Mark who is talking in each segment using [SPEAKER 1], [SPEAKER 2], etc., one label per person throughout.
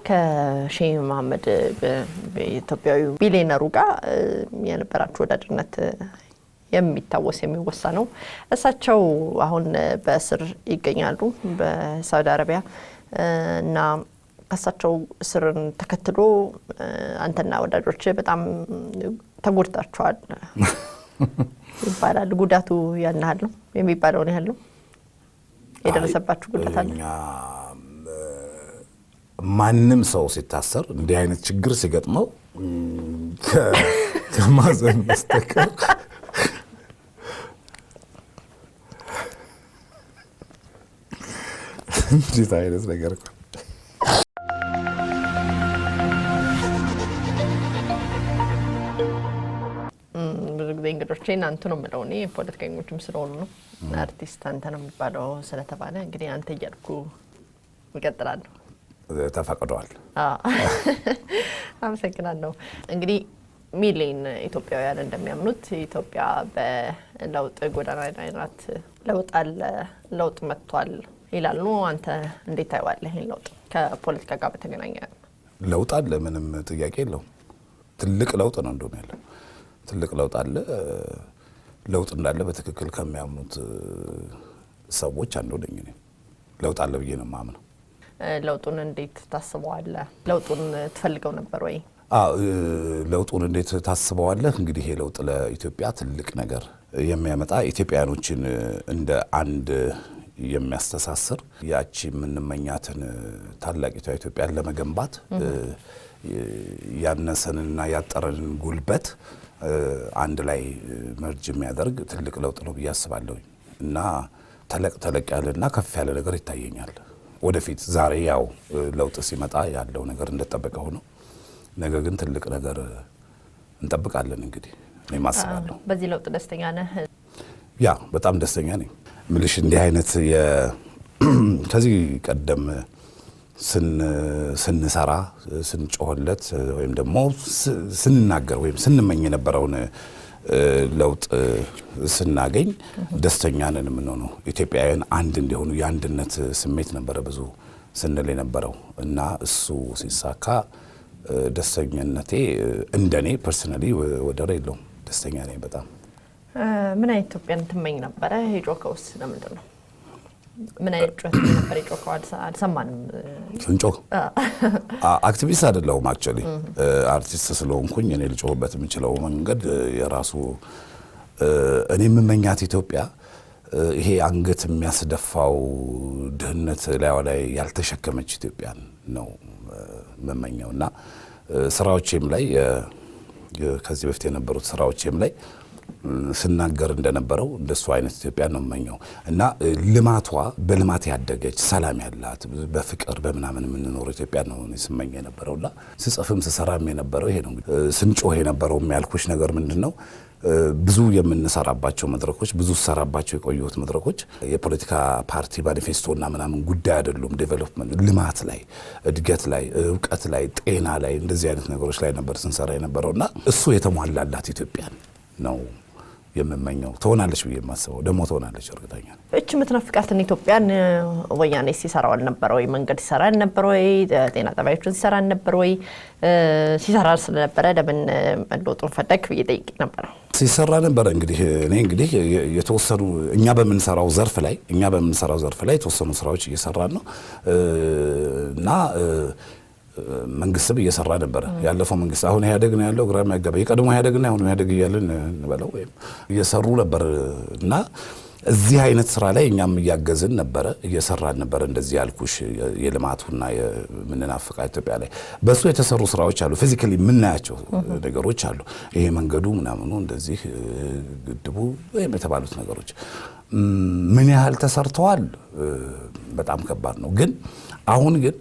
[SPEAKER 1] ከሼህ መሐመድ በኢትዮጵያዊ ቢሊየነሩ ጋር የነበራችሁ ወዳጅነት የሚታወስ የሚወሳ ነው። እሳቸው አሁን በእስር ይገኛሉ በሳውዲ አረቢያ እና ከሳቸው እስርን ተከትሎ አንተና ወዳጆች በጣም ተጎድታችኋል ይባላል። ጉዳቱ ያናል ነው የሚባለው ነው ያለው የደረሰባችሁ ጉዳት አለ?
[SPEAKER 2] ማንም ሰው ሲታሰር እንዲህ አይነት ችግር ሲገጥመው ከማዘን በስተቀር እንዴት አይነት ነገር እኮ
[SPEAKER 1] ብዙ ጊዜ እንግዶቼ እናንተ ነው የምለው እኔ ፖለቲከኞችም ስለሆኑ ነው። አርቲስት አንተ ነው የሚባለው ስለተባለ እንግዲህ አንተ እያልኩ እቀጥላለሁ።
[SPEAKER 2] ተፈቅዷል።
[SPEAKER 1] አመሰግናለሁ። እንግዲህ ሚሊዮን ኢትዮጵያውያን እንደሚያምኑት ኢትዮጵያ በለውጥ ጎዳና ላይ ናት። ለውጥ አለ፣ ለውጥ መጥቷል ይላሉ። አንተ እንዴት ታይዋለህ ይሄን ለውጥ ከፖለቲካ ጋር በተገናኘ?
[SPEAKER 2] ለውጥ አለ፣ ምንም ጥያቄ የለውም። ትልቅ ለውጥ ነው እንደሆነ ያለው ትልቅ ለውጥ አለ። ለውጥ እንዳለ በትክክል ከሚያምኑት ሰዎች አንዱ ነኝ እኔ። ለውጥ አለ ብዬ ነው የማምነው።
[SPEAKER 1] ለውጡን እንዴት ታስበዋለህ? ለውጡን ትፈልገው ነበር ወይ?
[SPEAKER 2] ለውጡን እንዴት ታስበዋለህ? እንግዲህ ይሄ ለውጥ ለኢትዮጵያ ትልቅ ነገር የሚያመጣ ኢትዮጵያኖችን እንደ አንድ የሚያስተሳስር ያቺ የምንመኛትን ታላቂቷ ኢትዮጵያን ለመገንባት ያነሰንና ያጠረንን ጉልበት አንድ ላይ መርጅ የሚያደርግ ትልቅ ለውጥ ነው ብዬ አስባለሁ እና ተለቅ ያለና ከፍ ያለ ነገር ይታየኛል ወደፊት። ዛሬ ያው ለውጥ ሲመጣ ያለው ነገር እንደተጠበቀ ሆኖ ነገ ግን ትልቅ ነገር እንጠብቃለን። እንግዲህ እኔ ማስባለሁ።
[SPEAKER 1] በዚህ ለውጥ ደስተኛ ነህ?
[SPEAKER 2] ያ በጣም ደስተኛ ነኝ። ምልሽ እንዲህ አይነት ከዚህ ቀደም ስንሰራ ስንጮህለት ወይም ደግሞ ስንናገር ወይም ስንመኝ የነበረውን ለውጥ ስናገኝ ደስተኛ ነን የምንሆነው። ኢትዮጵያውያን አንድ እንዲሆኑ የአንድነት ስሜት ነበረ ብዙ ስንል የነበረው እና እሱ ሲሳካ ደስተኛነቴ እንደኔ ፐርሰናሊ ወደር የለውም። ደስተኛ ነኝ በጣም።
[SPEAKER 1] ምን አይነት ኢትዮጵያን ትመኝ ነበረ? የጮከውስ ለምንድን ነው? ምን አይነት ጩኸት ነበር የጮከው? አልሰማንም።
[SPEAKER 2] ስንጮህ አክቲቪስት አይደለሁም። አክቹአሊ አርቲስት ስለሆንኩኝ እኔ ልጮህበት የምችለው መንገድ የራሱ እኔ የምመኛት ኢትዮጵያ ይሄ አንገት የሚያስደፋው ድህነት ላይ ያልተሸከመች ኢትዮጵያን ነው የምመኘው እና ስራዎቼም ላይ ከዚህ በፊት የነበሩት ስራዎቼም ላይ ስናገር እንደነበረው እንደሱ አይነት ኢትዮጵያ ነው የምመኘው እና ልማቷ በልማት ያደገች ሰላም ያላት በፍቅር በመናምን የምንኖር ኢትዮጵያ ነው ስመኝ የነበረውና ስጽፍም ስሰራም የነበረው ይሄ ነው። ስንጮህ የነበረው የሚያልኩሽ ነገር ምንድነው? ብዙ የምንሰራባቸው መድረኮች ብዙ ሰራባቸው የቆዩት መድረኮች የፖለቲካ ፓርቲ ማኒፌስቶና ምናምን ጉዳይ አይደሉም። ዴቨሎፕመንት ልማት ላይ እድገት ላይ ዕውቀት ላይ ጤና ላይ እንደዚህ አይነት ነገሮች ላይ ነበር ስንሰራ የነበረውና እሱ የተሟላላት ኢትዮጵያ ነው የምመኘው። ትሆናለች ብዬ የማስበው ደግሞ ትሆናለች እርግጠኛ ነኝ።
[SPEAKER 1] እቺ የምትናፍቃትን ኢትዮጵያን ወያኔ ሲሰራው አልነበረ ወይ? መንገድ ሲሰራ አልነበረ ወይ? ጤና ጣቢያዎችን ሲሰራ አልነበረ ወይ? ሲሰራ ስለነበረ ለምን ለውጡን ፈለክ ብዬ ጠይቄ ነበር።
[SPEAKER 2] ሲሰራ ነበር እንግዲህ እኔ እንግዲህ የተወሰኑ እኛ በምንሰራው ዘርፍ ላይ የተወሰኑ ስራዎች እየሰራን ነው እና መንግስት እየሰራ ነበር። ያለፈው መንግስት አሁን ኢህአዴግ ነው ያለው ግራ የሚያጋባ የቀድሞ ኢህአዴግ ነው አሁን ኢህአዴግ እያልን እንበለው ወይም እየሰሩ ነበር እና እዚህ አይነት ስራ ላይ እኛም እያገዝን ነበር እየሰራን ነበር። እንደዚህ ያልኩሽ የልማቱና የምንናፍቃት ኢትዮጵያ ላይ በሱ የተሰሩ ስራዎች አሉ። ፊዚካሊ የምናያቸው ነገሮች አሉ። ይሄ መንገዱ ምናምኑ እንደዚህ ግድቡ ወይም የተባሉት ነገሮች ምን ያህል ተሰርተዋል በጣም ከባድ ነው። ግን አሁን ግን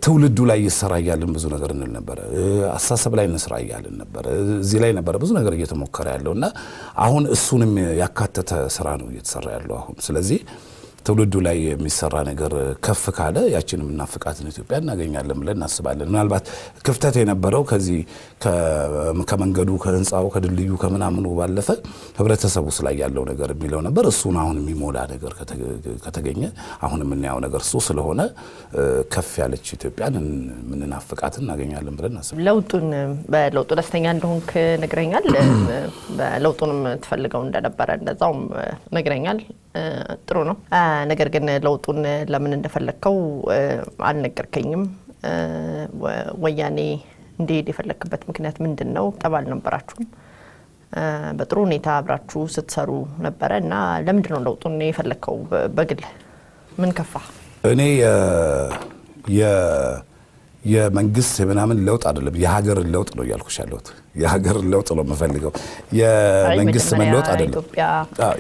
[SPEAKER 2] ትውልዱ ላይ ይሰራ ያለን ብዙ ነገር እንል ነበር። አሳሰብ ላይ እንስራ ያለን ነበር። እዚህ ላይ ነበር ብዙ ነገር እየተሞከረ ያለውና አሁን እሱንም ያካተተ ስራ ነው እየተሰራ ያለው አሁን። ስለዚህ ትውልዱ ላይ የሚሰራ ነገር ከፍ ካለ ያችንም እናፍቃትን ኢትዮጵያ እናገኛለን ብለን እናስባለን። ምናልባት ክፍተት የነበረው ከዚህ ከመንገዱ ከህንፃው ከድልድዩ ከምናምኑ ባለፈ ህብረተሰቡ ላይ ያለው ነገር የሚለው ነበር። እሱን አሁን የሚሞላ ነገር ከተገኘ አሁን የምናየው ነገር እሱ ስለሆነ ከፍ ያለች ኢትዮጵያን ምንናፍቃትን እናገኛለን ብለን እናስባለን።
[SPEAKER 1] በለውጡ ደስተኛ እንደሆንክ ነግረኛል። በለውጡንም ትፈልገው እንደነበረ እንደዛውም ነግረኛል። ጥሩ ነው። ነገር ግን ለውጡን ለምን እንደፈለከው አልነገርከኝም። ወያኔ እንዲሄድ የፈለክበት ምክንያት ምንድነው? ጠባል ነበራችሁም በጥሩ ሁኔታ አብራችሁ ስትሰሩ ነበረ እና ለምንድነው ለውጡን የፈለከው? በግል ምን ከፋ?
[SPEAKER 2] እኔ የመንግስት ምናምን ለውጥ አይደለም የሀገር ለውጥ ነው ያልኩሽ ያለሁት። የሀገር ለውጥ ነው የምፈልገው የመንግስት ለውጥ አይደለም።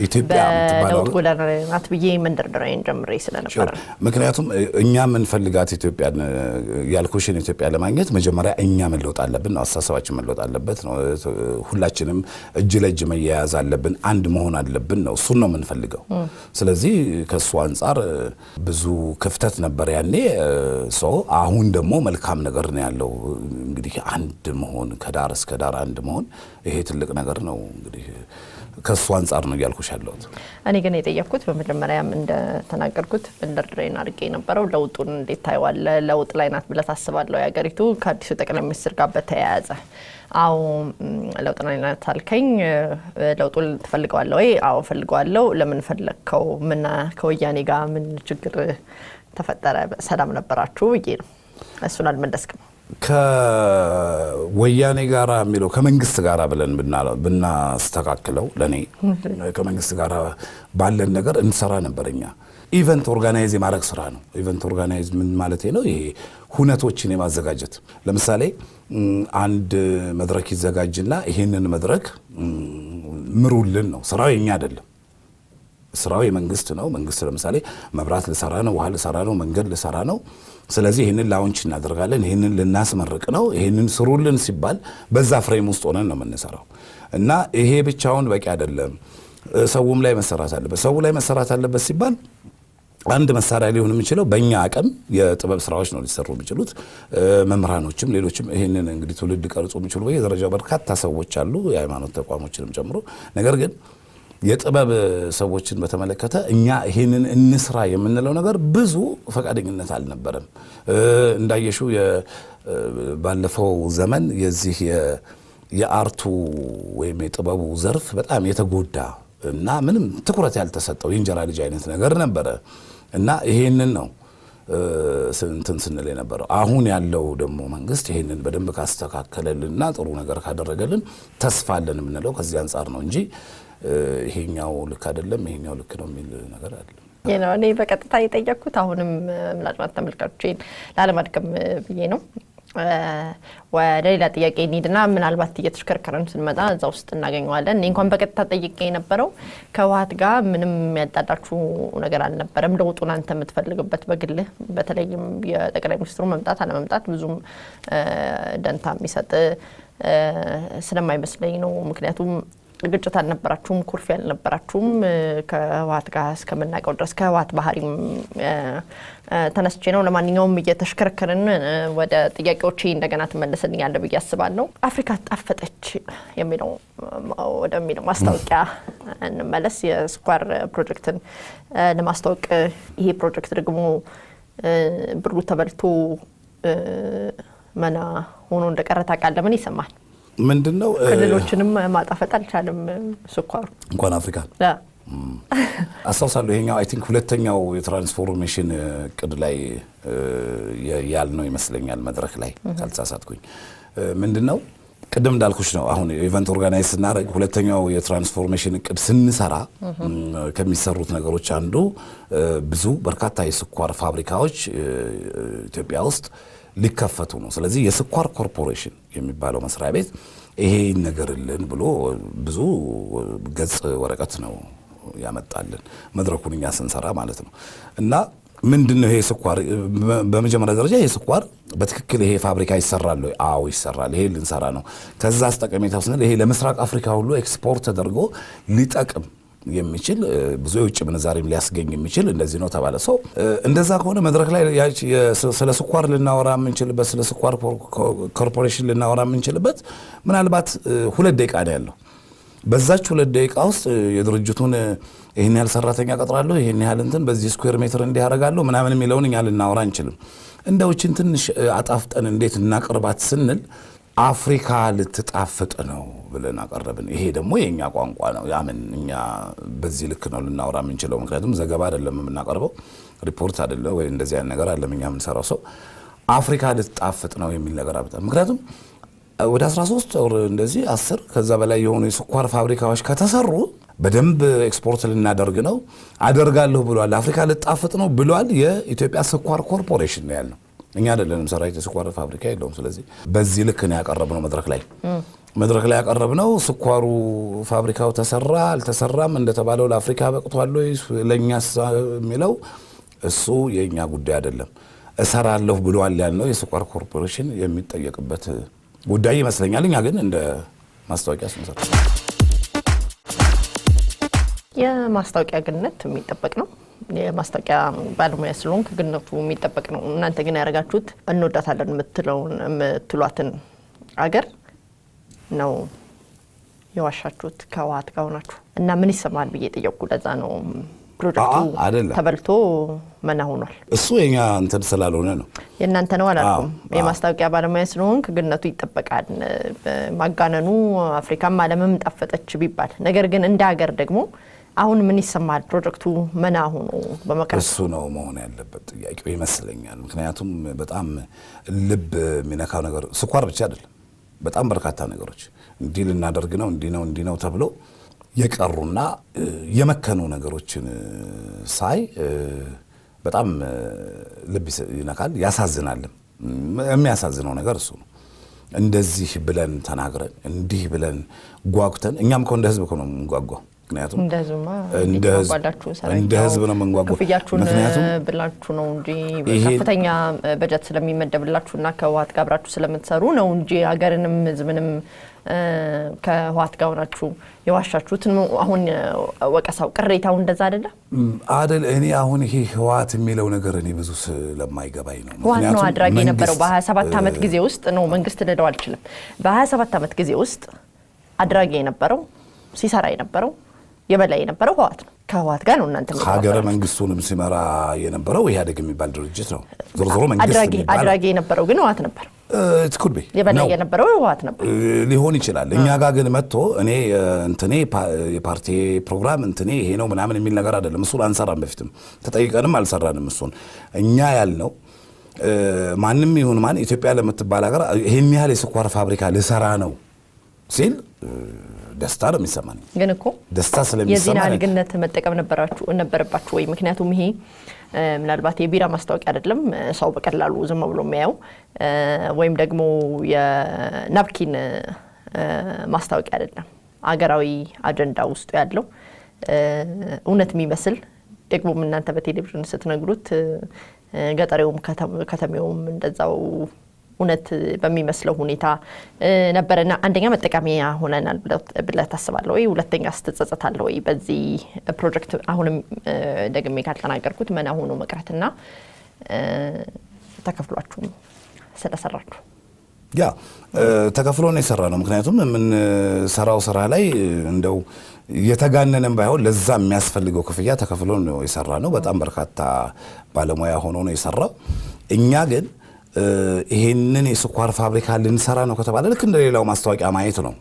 [SPEAKER 2] ኢትዮጵያ
[SPEAKER 1] በለውጥ ጎዳና ናት ብዬ መንደርደሪያን ጀምሬ ስለነበረ
[SPEAKER 2] ምክንያቱም እኛ የምንፈልጋት ኢትዮጵያን ያልኩሽን ኢትዮጵያ ለማግኘት መጀመሪያ እኛ መለወጥ አለብን ነው። አስተሳሰባችን መለወጥ አለበት ነው። ሁላችንም እጅ ለእጅ መያያዝ አለብን፣ አንድ መሆን አለብን ነው። እሱን ነው የምንፈልገው። ስለዚህ ከሱ አንፃር ብዙ ክፍተት ነበር ያኔ። አሁን ደግሞ መልካም ነገር ነው ያለው። እንግዲህ አንድ መሆን ከዳር እስከ ዳር አንድ መሆን ይሄ ትልቅ ነገር ነው። እንግዲህ ከሱ አንፃር ነው ያልኩሽ ያለሁት።
[SPEAKER 1] እኔ ግን የጠየቅኩት በመጀመሪያም እንደተናገርኩት እንደድሬን አድርጌ የነበረው ለውጡን እንዴት ታይዋለህ? ለውጥ ላይ ናት ብለህ ታስባለህ? የሀገሪቱ ከአዲሱ ጠቅላይ ሚኒስትር ጋር በተያያዘ አዎ ለውጥ ላይ ናት አልከኝ። ለውጡን ትፈልገዋለህ ወይ? አዎ ፈልገዋለሁ። ለምን ፈለግከው? ምን ከወያኔ ጋር ምን ችግር ተፈጠረ? ሰላም ነበራችሁ ብዬ ነው። እሱን አልመለስክም።
[SPEAKER 2] ከወያኔ ጋራ የሚለው ከመንግስት ጋራ ብለን ብናስተካክለው ለኔ ከመንግስት ጋራ ባለን ነገር እንሰራ ነበርኛ። ኢቨንት ኦርጋናይዝ የማድረግ ስራ ነው። ኢቨንት ኦርጋናይዝ ምን ማለት ነው? ይሄ ሁነቶችን የማዘጋጀት ለምሳሌ አንድ መድረክ ይዘጋጅና ይሄንን መድረክ ምሩልን ነው። ስራው የኛ አይደለም። ስራው የመንግስት ነው። መንግስት ለምሳሌ መብራት ልሰራ ነው፣ ውሃ ልሰራ ነው፣ መንገድ ልሰራ ነው። ስለዚህ ይሄንን ላውንች እናደርጋለን፣ ይሄንን ልናስመርቅ ነው፣ ይሄንን ስሩልን ሲባል በዛ ፍሬም ውስጥ ሆነን ነው የምንሰራው። እና ይሄ ብቻውን በቂ አይደለም። ሰውም ላይ መሰራት አለበት። ሰው ላይ መሰራት አለበት ሲባል አንድ መሳሪያ ሊሆን የሚችለው በእኛ አቅም የጥበብ ስራዎች ነው ሊሰሩ የሚችሉት። መምህራኖችም ሌሎችም ይሄንን እንግዲህ ትውልድ ቀርጾ የሚችሉ በየደረጃው በርካታ ሰዎች አሉ፣ የሃይማኖት ተቋሞችንም ጨምሮ። ነገር ግን የጥበብ ሰዎችን በተመለከተ እኛ ይሄንን እንስራ የምንለው ነገር ብዙ ፈቃደኝነት አልነበረም። እንዳየሽው ባለፈው ዘመን የዚህ የአርቱ ወይም የጥበቡ ዘርፍ በጣም የተጎዳ እና ምንም ትኩረት ያልተሰጠው የእንጀራ ልጅ አይነት ነገር ነበረ እና ይሄንን ነው እንትን ስንል የነበረው። አሁን ያለው ደግሞ መንግስት ይሄንን በደንብ ካስተካከለልንና ጥሩ ነገር ካደረገልን ተስፋ አለን የምንለው ከዚህ አንጻር ነው እንጂ ይሄኛው ልክ አይደለም ይሄኛው ልክ ነው የሚል ነገር አይደለም።
[SPEAKER 1] እኔ በቀጥታ የጠየቅኩት አሁንም ምናልባት ተመልካቾቼን ላለማድከም ብዬ ነው። ወደ ሌላ ጥያቄ እንሂድና ምናልባት እየተሽከርከረን ስንመጣ እዛ ውስጥ እናገኘዋለን። እኔ እንኳን በቀጥታ ጠይቄ የነበረው ከህወሓት ጋር ምንም ያጣዳችሁ ነገር አልነበረም። ለውጡን አንተ የምትፈልግበት በግልህ በተለይም የጠቅላይ ሚኒስትሩ መምጣት አለመምጣት ብዙም ደንታ የሚሰጥ ስለማይመስለኝ ነው። ምክንያቱም ግጭት አልነበራችሁም፣ ኩርፊ አልነበራችሁም። ከህወሓት ጋር እስከምናውቀው ድረስ ከህወሓት ባህሪም ተነስቼ ነው። ለማንኛውም እየተሽከረከርን ወደ ጥያቄዎቼ እንደገና ትመለስልኛለህ ብዬ አስባለሁ። አፍሪካ ጣፈጠች ወደሚለው ማስታወቂያ እንመለስ። የስኳር ፕሮጀክትን ለማስታወቅ ይሄ ፕሮጀክት ደግሞ ብሩ ተበልቶ መና ሆኖ እንደቀረ ታውቃለህ? ምን ይሰማል?
[SPEAKER 2] ምንድነው
[SPEAKER 1] ክልሎችንም ማጣፈጥ አልቻለም ስኳሩ
[SPEAKER 2] እንኳን አፍሪካ። አስተውሳለሁ። ይሄኛው አይ ቲንክ ሁለተኛው የትራንስፎርሜሽን እቅድ ላይ ያልነው ይመስለኛል መድረክ ላይ ካልተሳሳትኩኝ። ምንድነው ቅድም እንዳልኩሽ ነው። አሁን ኢቨንት ኦርጋናይዝ ስናደርግ ሁለተኛው የትራንስፎርሜሽን እቅድ ስንሰራ ከሚሰሩት ነገሮች አንዱ ብዙ በርካታ የስኳር ፋብሪካዎች ኢትዮጵያ ውስጥ ሊከፈቱ ነው። ስለዚህ የስኳር ኮርፖሬሽን የሚባለው መስሪያ ቤት ይሄ ነገርልን ብሎ ብዙ ገጽ ወረቀት ነው ያመጣልን መድረኩን እኛ ስንሰራ ማለት ነው። እና ምንድነው ይሄ ስኳር? በመጀመሪያ ደረጃ ይሄ ስኳር በትክክል ይሄ ፋብሪካ ይሰራል ወይ? አዎ ይሰራል። ይሄ ልንሰራ ነው። ከዛ አስጠቀሜታው ስንል ይሄ ለምስራቅ አፍሪካ ሁሉ ኤክስፖርት ተደርጎ ሊጠቅም የሚችል ብዙ የውጭ ምንዛሬም ሊያስገኝ የሚችል እንደዚህ ነው ተባለ። ሰው እንደዛ ከሆነ መድረክ ላይ ስለ ስኳር ልናወራ የምንችልበት ስለ ስኳር ኮርፖሬሽን ልናወራ የምንችልበት ምናልባት 2 ደቂቃ ነው ያለው። በዛች 2 ደቂቃ ውስጥ የድርጅቱን ይሄን ያህል ሰራተኛ ቀጥራለሁ፣ ይሄን ያህል እንትን በዚህ ስኩዌር ሜትር እንዲያረጋለሁ ምናምን የሚለውን እኛ ልናወራ አንችልም። እንደውችን ትንሽ አጣፍጠን እንዴት እናቀርባት ስንል አፍሪካ ልትጣፍጥ ነው ብለን አቀረብን። ይሄ ደግሞ የኛ ቋንቋ ነው። ያምን እኛ በዚህ ልክ ነው ልናወራ የምንችለው። ምክንያቱም ዘገባ አይደለም የምናቀርበው፣ ሪፖርት አይደለም ወይ እንደዚህ አይነት ነገር አይደለም እኛ የምንሰራው። ሰው አፍሪካ ልትጣፍጥ ነው የሚል ነገር አብጣ። ምክንያቱም ወደ 13 ወር እንደዚህ 10 ከዛ በላይ የሆኑ የስኳር ፋብሪካዎች ከተሰሩ በደንብ ኤክስፖርት ልናደርግ ነው አደርጋለሁ ብሏል። አፍሪካ ልትጣፍጥ ነው ብሏል። የኢትዮጵያ ስኳር ኮርፖሬሽን ነው ያለው። እኛ አይደለንም ሰራዊት ስኳር ፋብሪካ የለውም። ስለዚህ በዚህ ልክ ነው ያቀረብነው መድረክ ላይ ያቀረብነው። ስኳሩ ፋብሪካው ተሰራ አልተሰራም እንደተባለው ለአፍሪካ በቅቷል ወይ ለኛስ የሚለው እሱ የኛ ጉዳይ አይደለም። እሰራለሁ ብሏል ያልነው የስኳር ኮርፖሬሽን የሚጠየቅበት ጉዳይ ይመስለኛል። እኛ ግን እንደ ማስታወቂያ ስንሰራ
[SPEAKER 1] የማስታወቂያ ግነት የሚጠበቅ ነው። የማስታወቂያ ባለሙያ ስለሆንክ ግነቱ የሚጠበቅ ነው። እናንተ ግን ያደረጋችሁት እንወዳታለን የምትሏትን አገር ነው የዋሻችሁት ከህወሓት ጋር ሆናችሁ እና ምን ይሰማል ብዬ ጠየቅኩ። ለዛ ነው ፕሮጀክቱ ተበልቶ መና ሆኗል።
[SPEAKER 2] እሱ የኛ እንትን ስላልሆነ ነው።
[SPEAKER 1] የእናንተ ነው አላልኩም። የማስታወቂያ ባለሙያ ስለሆንክ ግነቱ ይጠበቃል። ማጋነኑ አፍሪካም ዓለምም ጣፈጠች ቢባል ነገር ግን እንደ ሀገር ደግሞ አሁን ምን ይሰማል ፕሮጀክቱ መና ሆኖ በመቅረቱ?
[SPEAKER 2] እሱ ነው መሆን ያለበት ጥያቄው ይመስለኛል። ምክንያቱም በጣም ልብ የሚነካው ነገር ስኳር ብቻ አይደለም። በጣም በርካታ ነገሮች እንዲህ ልናደርግ ነው እንዲህ ነው ተብሎ የቀሩና የመከኑ ነገሮችን ሳይ በጣም ልብ ይነካል፣ ያሳዝናልም። የሚያሳዝነው ነገር እሱ ነው። እንደዚህ ብለን ተናግረን እንዲህ ብለን ጓጉተን እኛም እኮ እንደ ህዝብ እኮ ነው የምንጓጓው። ምክንያቱም እንደ ህዝብ ነው የምንጓጓው።
[SPEAKER 1] ክፍያችሁን ብላችሁ ነው እንጂ ከፍተኛ በጀት ስለሚመደብላችሁና ከህወሓት ጋር አብራችሁ ስለምትሰሩ ነው እንጂ ሀገርንም ህዝብንም ከህወሓት ጋር ሆናችሁ የዋሻችሁት ነው። አሁን ወቀሳው ቅሬታው እንደዛ አይደል? እኔ
[SPEAKER 2] አሁን ይሄ ህወሓት የሚለው ነገር እኔ ብዙ ስለማይገባኝ ነው።
[SPEAKER 1] ምክንያቱም ዋናው አድራጊ የነበረው በ27 ዓመት ጊዜ ውስጥ ነው። መንግስት ልደው አልችልም። በ27 ዓመት ጊዜ ውስጥ አድራጊ የነበረው ሲሰራ የነበረው የበላይ የነበረው ህወሓት ነው። ከህወሓት ጋር ነው እናንተ
[SPEAKER 2] ሀገረ መንግስቱንም ሲመራ የነበረው ኢህአዴግ የሚባል ድርጅት ነው። ዞሮ መንግስት
[SPEAKER 1] አድራጊ የነበረው ግን ህወሓት ነበር።
[SPEAKER 2] ትኩል
[SPEAKER 1] የበላይ የነበረው ህወሓት ነበር
[SPEAKER 2] ሊሆን ይችላል። እኛ ጋር ግን መጥቶ እኔ እንትኔ የፓርቲ ፕሮግራም እንትኔ ይሄ ነው ምናምን የሚል ነገር አይደለም። እሱን አንሰራም። በፊትም ተጠይቀንም አልሰራንም። እሱን እኛ ያልነው ማንም ይሁን ማን ኢትዮጵያ ለምትባል ሀገር ይሄን ያህል የስኳር ፋብሪካ ልሰራ ነው ሲል ደስታ ነው የሚሰማኝ።
[SPEAKER 1] ግን እኮ
[SPEAKER 2] ደስታ ስለሚሰማኝ
[SPEAKER 1] የዚህን አልግነት መጠቀም ነበረባችሁ ወይ? ምክንያቱም ይሄ ምናልባት የቢራ ማስታወቂያ አይደለም ሰው በቀላሉ ዝም ብሎ የሚያየው ወይም ደግሞ የናፕኪን ማስታወቂያ አይደለም። አገራዊ አጀንዳ ውስጥ ያለው እውነት የሚመስል ደግሞ እናንተ በቴሌቪዥን ስትነግሩት ገጠሬውም ከተሜውም እንደዛው እውነት በሚመስለው ሁኔታ ነበርና አንደኛ መጠቀሚያ ሆነናል ብለህ ታስባለህ ወይ? ሁለተኛ ስትጸጸታለህ ወይ በዚህ ፕሮጀክት? አሁንም ደግሜ ካልተናገርኩት መና ሆኖ መቅረትና ተከፍሏችሁ ስለሰራችሁ
[SPEAKER 2] ያ ተከፍሎ ነው የሰራ ነው። ምክንያቱም የምንሰራው ስራ ላይ እንደው የተጋነነም ባይሆን ለዛ የሚያስፈልገው ክፍያ ተከፍሎ ነው የሰራ ነው። በጣም በርካታ ባለሙያ ሆኖ ነው የሰራው። እኛ ግን ይሄንን የስኳር ፋብሪካ ልንሰራ ነው ከተባለ ልክ እንደ ሌላው ማስታወቂያ ማየት ነው።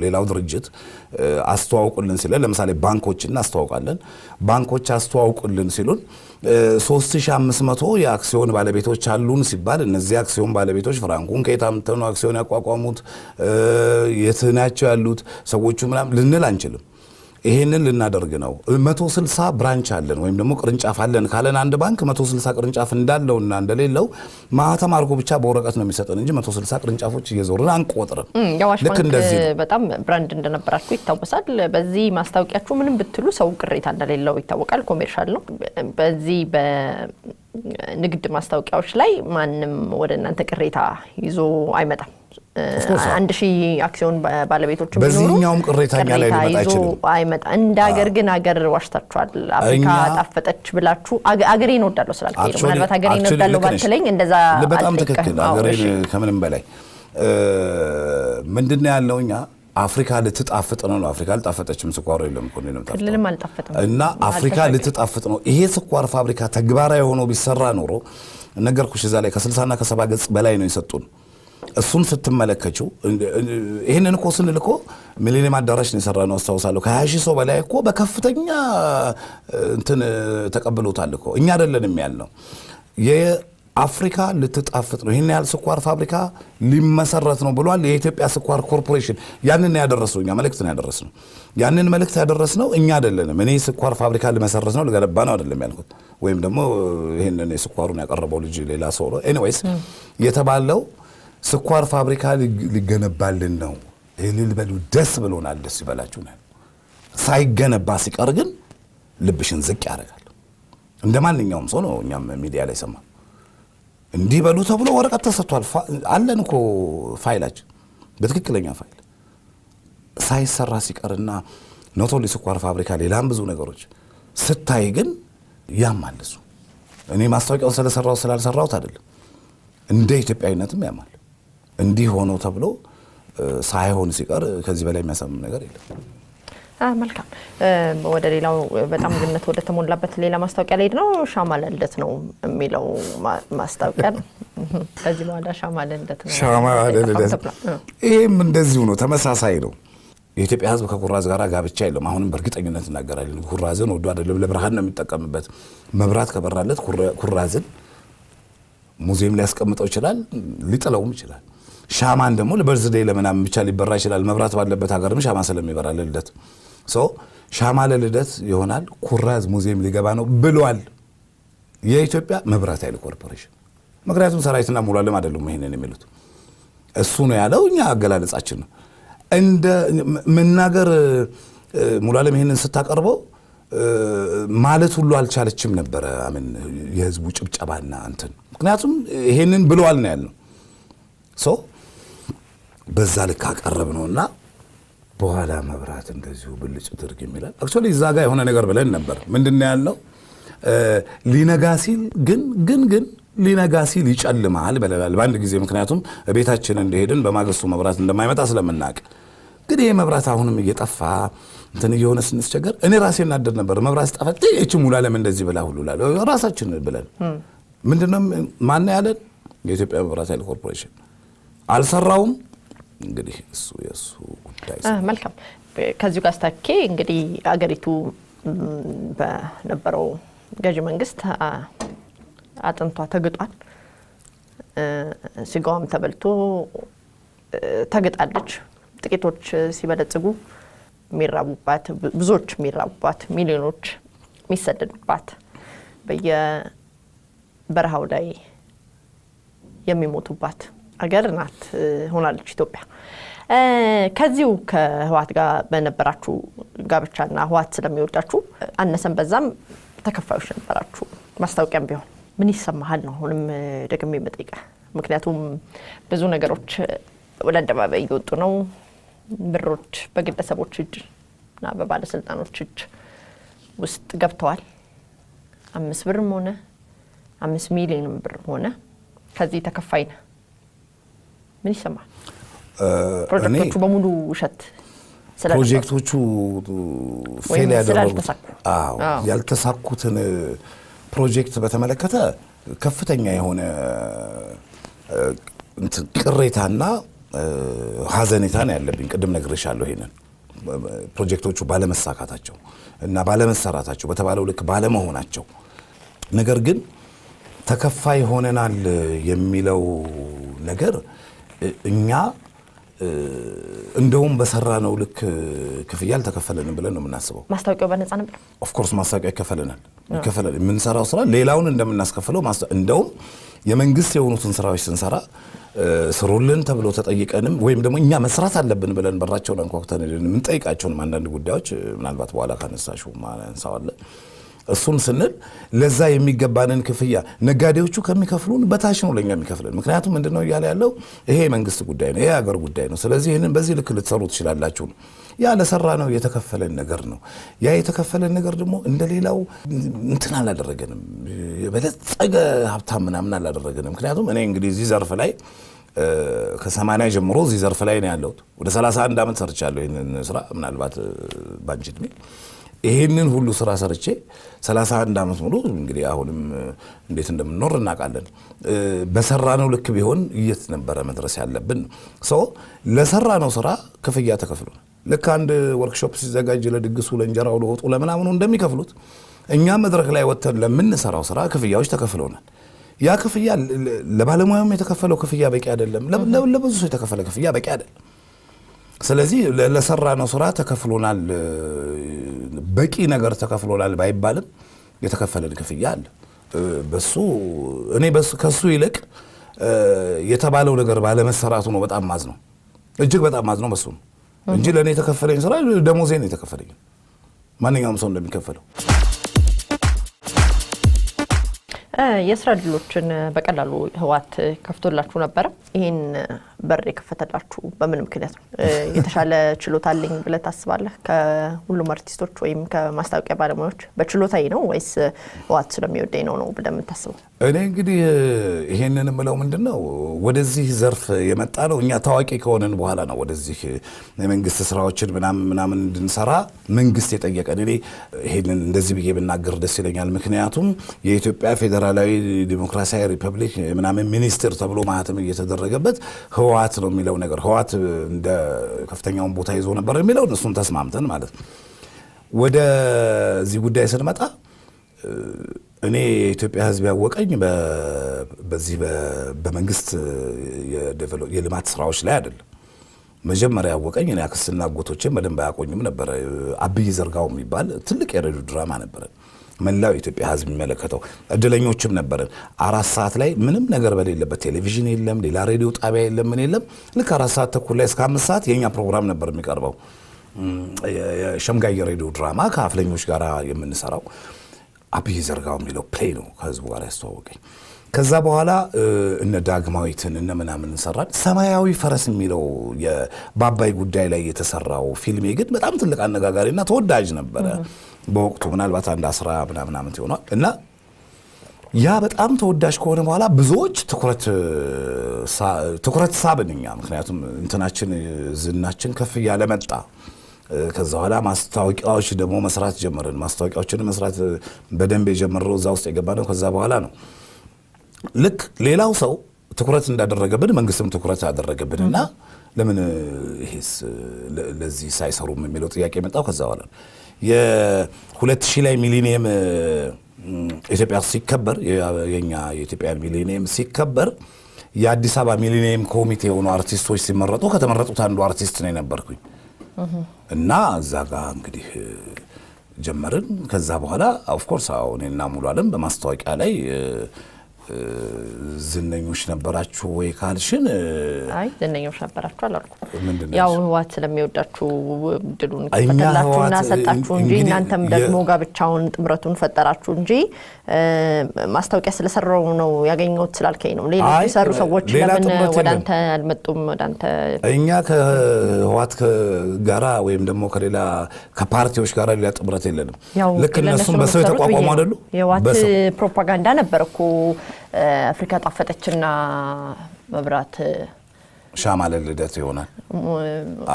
[SPEAKER 2] ሌላው ድርጅት አስተዋውቁልን ሲለን ለምሳሌ ባንኮችን እናስተዋውቃለን። ባንኮች አስተዋውቁልን ሲሉን 3500 የአክሲዮን ባለቤቶች አሉን ሲባል እነዚህ አክሲዮን ባለቤቶች ፍራንኩን ከየት አምጥተው ነው አክሲዮን ያቋቋሙት የት ናቸው ያሉት ሰዎቹ ምናምን ልንል አንችልም። ይሄንን ልናደርግ ነው። 160 ብራንች አለን ወይም ደግሞ ቅርንጫፍ አለን ካለን አንድ ባንክ 160 ቅርንጫፍ እንዳለውና እንደሌለው ማህተም አድርጎ ብቻ በወረቀት ነው የሚሰጠን እንጂ 160 ቅርንጫፎች እየዞርን አንቆጥርም።
[SPEAKER 1] ልክ እንደዚህ በጣም ብራንድ እንደነበራችሁ ይታወሳል። በዚህ ማስታወቂያችሁ ምንም ብትሉ ሰው ቅሬታ እንደሌለው ይታወቃል። ኮሜርሻል ነው። በዚህ በንግድ ማስታወቂያዎች ላይ ማንም ወደ እናንተ ቅሬታ ይዞ አይመጣም። 1000 አክሲዮን ባለቤቶች ቢኖሩ
[SPEAKER 2] በዚህኛውም ቅሬታኛ ላይ ሊመጣ ይችላል
[SPEAKER 1] አይመጣ እንደ ሀገር ግን ሀገር ዋሽታችኋል አፍሪካ ጣፈጠች ብላችሁ አገሬን ወዳለው ስላልከኝ ምናልባት አገሬን ወዳለው ባትለኝ እንደዛ
[SPEAKER 2] በጣም ትክክል አገሬን ከምንም በላይ ምንድነው ያለውኛ አፍሪካ ልትጣፍጥ ነው አፍሪካ ልጣፈጠችም ስኳር የለም እኮ ነው
[SPEAKER 1] ክልልም አልጣፈጠም
[SPEAKER 2] እና አፍሪካ ልትጣፍጥ ነው ይሄ ስኳር ፋብሪካ ተግባራዊ ሆኖ ቢሰራ ኖሮ ነገርኩሽ እዛ ላይ ከ60 እና ከ70 ገጽ በላይ ነው የሰጡን እሱን ስትመለከቱ ይሄንን እኮ ስንልኮ ሚሊኒየም አዳራሽ ነው የሰራነው አስተዋውሳለሁ ከ20 ሰው በላይ እኮ በከፍተኛ እንትን ተቀብሎታል እኮ እኛ አይደለንም ያልነው የአፍሪካ ልትጣፍጥ ነው ይሄን ያህል ስኳር ፋብሪካ ሊመሰረት ነው ብሏል የኢትዮጵያ ስኳር ኮርፖሬሽን ያንን ያደረሰው እኛ መልእክት ነው ያደረስነው ያንን መልእክት ያደረስነው እኛ አይደለንም እኔ ስኳር ፋብሪካ ልመሰረት ነው ልገነባ ነው አይደለም ያልኩት ወይም ደግሞ ይሄንን የስኳሩን ያቀረበው ልጅ ሌላ ሰው ነው ኤኒዌይስ የተባለው ስኳር ፋብሪካ ሊገነባልን ነው እልል በሉ ደስ ብሎናል ደስ ይበላችሁ ነው ሳይገነባ ሲቀር ግን ልብሽን ዝቅ ያደርጋል እንደማንኛውም ሰው ነው እኛም ሚዲያ ላይ ሰማ እንዲህ በሉ ተብሎ ወረቀት ተሰጥቷል አለን እኮ ፋይላችን በትክክለኛ ፋይል ሳይሰራ ሲቀርና ኖቶሊ ስኳር ፋብሪካ ሌላም ብዙ ነገሮች ስታይ ግን ያማልሱ እኔ ማስታወቂያውን ስለሰራው ስላልሰራውት አይደለም እንደ ኢትዮጵያዊነትም ያማል እንዲህ ሆኖ ተብሎ ሳይሆን ሲቀር ከዚህ በላይ የሚያሳምን ነገር የለም
[SPEAKER 1] መልካም ወደ ሌላው በጣም ግነት ወደ ተሞላበት ሌላ ማስታወቂያ ላይ ነው ሻማ ለልደት ነው የሚለው ማስታወቂያ ከዚህ በኋላ ሻማ ለልደት ነው
[SPEAKER 2] ሻማ ለልደት ይሄም እንደዚሁ ነው ተመሳሳይ ነው የኢትዮጵያ ሕዝብ ከኩራዝ ጋር ጋብቻ የለም አሁንም በእርግጠኝነት እናገራለን ኩራዝን ወዶ አይደለም ለብርሃን ነው የሚጠቀምበት መብራት ከበራለት ኩራዝን ሙዚየም ሊያስቀምጠው ይችላል ሊጥለውም ይችላል ሻማን ደግሞ ለበርዝዴይ ለምናምን ብቻ ሊበራ ይችላል መብራት ባለበት ሀገርም ሻማ ስለሚበራ ለልደት ሻማ ለልደት ይሆናል ኩራዝ ሙዚየም ሊገባ ነው ብሏል የኢትዮጵያ መብራት ኃይል ኮርፖሬሽን ምክንያቱም ሰራዊትና ሙሉ ዓለም አይደሉም ይሄንን የሚሉት እሱ ነው ያለው እኛ አገላለጻችን ነው እንደ መናገር ሙሉ ዓለም ይሄንን ስታቀርበው ማለት ሁሉ አልቻለችም ነበር አምን የህዝቡ ጭብጨባና እንትን ምክንያቱም ይሄንን ብሏል ነው ያለው በዛ ልክ አቀረብ ነውና በኋላ መብራት እንደዚሁ ብልጭ ድርግ ይላል አክቹሊ እዛ ጋር የሆነ ነገር ብለን ነበር ምንድነው ያለው ሊነጋ ሲል ግን ሊነጋ ሲል ይጨልማል በለላል በአንድ ጊዜ ምክንያቱም ቤታችን እንደሄድን በማግስቱ መብራት እንደማይመጣ ስለምናቅ ግን ይሄ መብራት አሁንም እየጠፋ እንትን እየሆነ ስንስቸገር እኔ ራሴ እናደድ ነበር መብራት ጠፋ እቺ ሙሉ ዓለም እንደዚህ ብላ ሁሉ ራሳችን ብለን ምንድነው ማን ያለን የኢትዮጵያ መብራት ኃይል ኮርፖሬሽን አልሰራውም እንግዲህ እሱ የሱ ጉዳይ
[SPEAKER 1] መልካም ከዚህ ጋር ስታኬ እንግዲህ አገሪቱ በነበረው ገዢ መንግስት አጥንቷ ተግጧል ስጋዋም ተበልቶ ተግጣለች ጥቂቶች ሲበለጽጉ ሚራቡባት ብዙዎች ሚራቡባት ሚሊዮኖች ሚሰደዱባት በየበረሃው ላይ የሚሞቱባት አገር ናት ሆናለች ኢትዮጵያ ከዚሁ ከህዋት ጋር በነበራችሁ ጋብቻና ህዋት ስለሚወዳችሁ አነሰን በዛም ተከፋዮች ነበራችሁ ማስታወቂያም ቢሆን ምን ይሰማሃል ነው አሁንም ደግሜ መጠይቃ ምክንያቱም ብዙ ነገሮች ወደ አደባባይ እየወጡ ነው ብሮች በግለሰቦች እጅ እና በባለስልጣኖች እጅ ውስጥ ገብተዋል 5 ብርም ሆነ 5 ሚሊዮን ብር ሆነ ከዚህ ተከፋይ ነው ምን ይሰማል ፕሮጀክቶቹ በሙሉ ውሸት
[SPEAKER 2] ፕሮጀክቶቹ ፌል ያደረጉት ያልተሳኩትን ፕሮጀክት በተመለከተ ከፍተኛ የሆነ ቅሬታና ሀዘኔታ ነው ያለብኝ ቅድም ነግሬሻለሁ ይሄንን ፕሮጀክቶቹ ባለመሳካታቸው እና ባለመሰራታቸው በተባለው ልክ ባለመሆናቸው ነገር ግን ተከፋይ ሆነናል የሚለው ነገር እኛ እንደውም በሰራነው ልክ ክፍያ አልተከፈለንም ብለን ነው የምናስበው
[SPEAKER 1] ማስታወቂያው በነፃ ነበር
[SPEAKER 2] ኦፍ ኮርስ ማስታወቂያ ይከፈለናል የምንሰራው ስራ ሌላውን እንደምናስከፍለው እንደውም የመንግስት የሆኑትን ስራዎች ስንሰራ ስሩልን ተብሎ ተጠይቀንም ወይም ደግሞ እኛ መስራት አለብን ብለን በራቸውን አንኳኩተን ምን ጠይቃቸውን አንዳንድ ጉዳዮች ምናልባት በኋላ ካነሳሽው ማንሳው አለ እሱን ስንል ለዛ የሚገባንን ክፍያ ነጋዴዎቹ ከሚከፍሉን በታች ነው ለኛ የሚከፍለን። ምክንያቱም ምንድነው እያለ ያለው ይሄ የመንግስት ጉዳይ ነው፣ ይሄ ሀገር ጉዳይ ነው። ስለዚህ ይህንን በዚህ ልክ ልትሰሩ ትችላላችሁ። ያ ለሰራ ነው የተከፈለን ነገር ነው። ያ የተከፈለን ነገር ደግሞ እንደሌላው እንትን አላደረገንም፣ የበለጸገ ሀብታም ምናምን አላደረገንም። ምክንያቱም እኔ እንግዲህ እዚህ ዘርፍ ላይ ከ80 ጀምሮ እዚህ ዘርፍ ላይ ነው ያለሁት። ወደ 31 ዓመት ሰርቻለሁ ይህንን ስራ። ምናልባት ባንቺ ዕድሜ ይህንን ሁሉ ስራ ሰርቼ 31 ዓመት ሙሉ እንግዲህ አሁንም እንዴት እንደምንኖር እናውቃለን። በሰራነው ልክ ቢሆን የት ነበረ መድረስ ያለብን? ሰው ለሰራነው ስራ ክፍያ ተከፍሎ ልክ አንድ ወርክሾፕ ሲዘጋጅ ለድግሱ፣ ለእንጀራው፣ ለወጡ፣ ለምናምኑ እንደሚከፍሉት እኛ መድረክ ላይ ወጥተን ለምንሰራው ስራ ክፍያዎች ተከፍለውናል። ያ ክፍያ ለባለሙያውም የተከፈለው ክፍያ በቂ አይደለም፣ ለብዙ ሰው የተከፈለ ክፍያ በቂ አይደለም። ስለዚህ ለሰራነው ስራ ተከፍሎናል፣ በቂ ነገር ተከፍሎናል ባይባልም የተከፈለን ክፍያ አለ። በሱ እኔ ከሱ ይልቅ የተባለው ነገር ባለመሰራቱ ነው በጣም ማዝነው፣ እጅግ በጣም ማዝነው በሱ ነው እንጂ ለእኔ የተከፈለኝ ስራ ደሞዜ ነው የተከፈለኝ ማንኛውም ሰው እንደሚከፈለው።
[SPEAKER 1] የስራ ዕድሎችን በቀላሉ ህወሓት ከፍቶላችሁ ነበረ። ይህን በር የከፈተላችሁ በምን ምክንያት ነው? የተሻለ ችሎታ አለኝ ብለህ ታስባለህ? ከሁሉም አርቲስቶች ወይም ከማስታወቂያ ባለሙያዎች በችሎታዬ ነው ወይስ ህወሓት ስለሚወደኝ ነው ብለህ የምታስበው?
[SPEAKER 2] እኔ እንግዲህ ይሄንን የምለው ምንድነው ወደዚህ ዘርፍ የመጣ ነው እኛ ታዋቂ ከሆነን በኋላ ነው ወደዚህ የመንግስት ስራዎችን ምናምን እንድንሰራ መንግስት የጠየቀን። እኔ ይሄንን እንደዚህ ብዬ ብናገር ደስ ይለኛል። ምክንያቱም የኢትዮጵያ ፌዴራላዊ ዲሞክራሲያዊ ሪፐብሊክ ምናምን ሚኒስትር ተብሎ ማህተም እየተደረገበት ህወሓት ነው የሚለው ነገር ህወሓት እንደ ከፍተኛውን ቦታ ይዞ ነበር የሚለው እሱን ተስማምተን ማለት ነው። ወደዚህ ጉዳይ ስንመጣ እኔ የኢትዮጵያ ህዝብ ያወቀኝ በዚህ በመንግስት የልማት ስራዎች ላይ አይደለም። መጀመሪያ ያወቀኝ እኔ አክስትና አጎቶቼም በደንብ አያቆኝም ነበር። አብይ ዘርጋው የሚባል ትልቅ የሬዲዮ ድራማ ነበረ፣ መላው የኢትዮጵያ ህዝብ የሚመለከተው። እድለኞችም ነበርን። 4 ሰዓት ላይ ምንም ነገር በሌለበት ቴሌቪዥን የለም፣ ሌላ ሬዲዮ ጣቢያ የለም፣ ምን የለም። ልክ 4 ሰዓት ተኩል ላይ እስከ 5 ሰዓት የኛ ፕሮግራም ነበር የሚቀርበው። የሸምጋይ የሬዲዮ ድራማ ከአፍለኞች ጋር የምንሰራው አብይ ዘርጋው የሚለው ፕሌይ ነው ከህዝቡ ጋር ያስተዋወቀኝ። ከዛ በኋላ እነ ዳግማዊትን እነ ምናምን ሰራን። ሰማያዊ ፈረስ የሚለው በአባይ ጉዳይ ላይ የተሰራው ፊልሜ ግን በጣም ትልቅ አነጋጋሪና ተወዳጅ ነበረ በወቅቱ። ምናልባት አንድ 10 ምናምን ዓመት ይሆናል። እና ያ በጣም ተወዳጅ ከሆነ በኋላ ብዙዎች ትኩረት ሳብን እኛ። ምክንያቱም እንትናችን ዝናችን ከፍ እያለ መጣ። ከዛ በኋላ ማስታወቂያዎች ደግሞ መስራት ጀመርን። ማስታወቂያዎችን መስራት በደንብ የጀመረው እዛ ውስጥ የገባነው ከዛ በኋላ ነው። ልክ ሌላው ሰው ትኩረት እንዳደረገብን መንግስትም ትኩረት አደረገብንና ለምን ይሄስ ለዚህ ሳይሰሩም የሚለው ጥያቄ መጣው። ከዛ በኋላ የ2000 ላይ ሚሊኒየም ኢትዮጵያ ሲከበር የኛ የኢትዮጵያ ሚሊኒየም ሲከበር የአዲስ አበባ ሚሊኒየም ኮሚቴ የሆኑ አርቲስቶች ሲመረጡ ከተመረጡት አንዱ አርቲስት ነው የነበርኩኝ። እና እዛ ጋር እንግዲህ ጀመርን። ከዛ በኋላ ኦፍ ኮርስ እኔና ሙሉ ዓለም በማስታወቂያ ላይ ዝነኞች ነበራችሁ ወይ ካልሽን፣ አይ
[SPEAKER 1] ዝነኞች ነበራችሁ አላልኩም። ያው ህወሓት ስለሚወዳችሁ ድሉን ከተላችሁና ሰጣችሁ እንጂ እናንተም ደግሞ ጋብቻውን ጥምረቱን ፈጠራችሁ እንጂ ማስታወቂያ ስለሰራው ነው ያገኘሁት ስላልከኝ ነው። ሌሎች የሰሩ ሰዎች ለምን ወዳንተ አልመጡም? ወዳንተ
[SPEAKER 2] እኛ ከህወሓት ጋራ ወይም ደግሞ ከሌላ ከፓርቲዎች ጋራ ሌላ ጥምረት የለንም። ልክ እነሱም በሰው የተቋቋሙ አይደሉ?
[SPEAKER 1] የህወሓት ፕሮፓጋንዳ ነበርኩ። አፍሪካ ጣፈጠችና መብራት
[SPEAKER 2] ሻማ ለልደት ይሆናል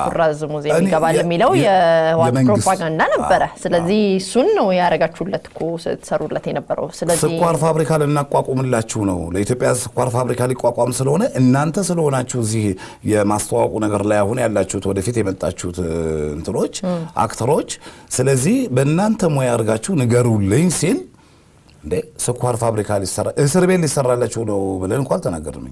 [SPEAKER 1] ኩራዝ ሙዚየም ይገባል የሚለው የህወሓት ፕሮፓጋንዳ ነበረ። ስለዚህ እሱን ነው ያረጋችሁለት እኮ ተሰሩለት የነበረው። ስለዚህ
[SPEAKER 2] ስኳር ፋብሪካ ልናቋቁምላችሁ ነው። ለኢትዮጵያ ስኳር ፋብሪካ ሊቋቋም ስለሆነ እናንተ ስለሆናችሁ እዚህ የማስተዋወቁ ነገር ላይ አሁን ያላችሁት ወደፊት የመጣችሁት እንትኖች አክተሮች፣ ስለዚህ በእናንተ ሙያ አድርጋችሁ ንገሩልኝ ሲል እንዴ ስኳር ፋብሪካ ሊሰራ እስር ቤት ሊሰራላችሁ ነው ብለን እንኳን ተናገርን።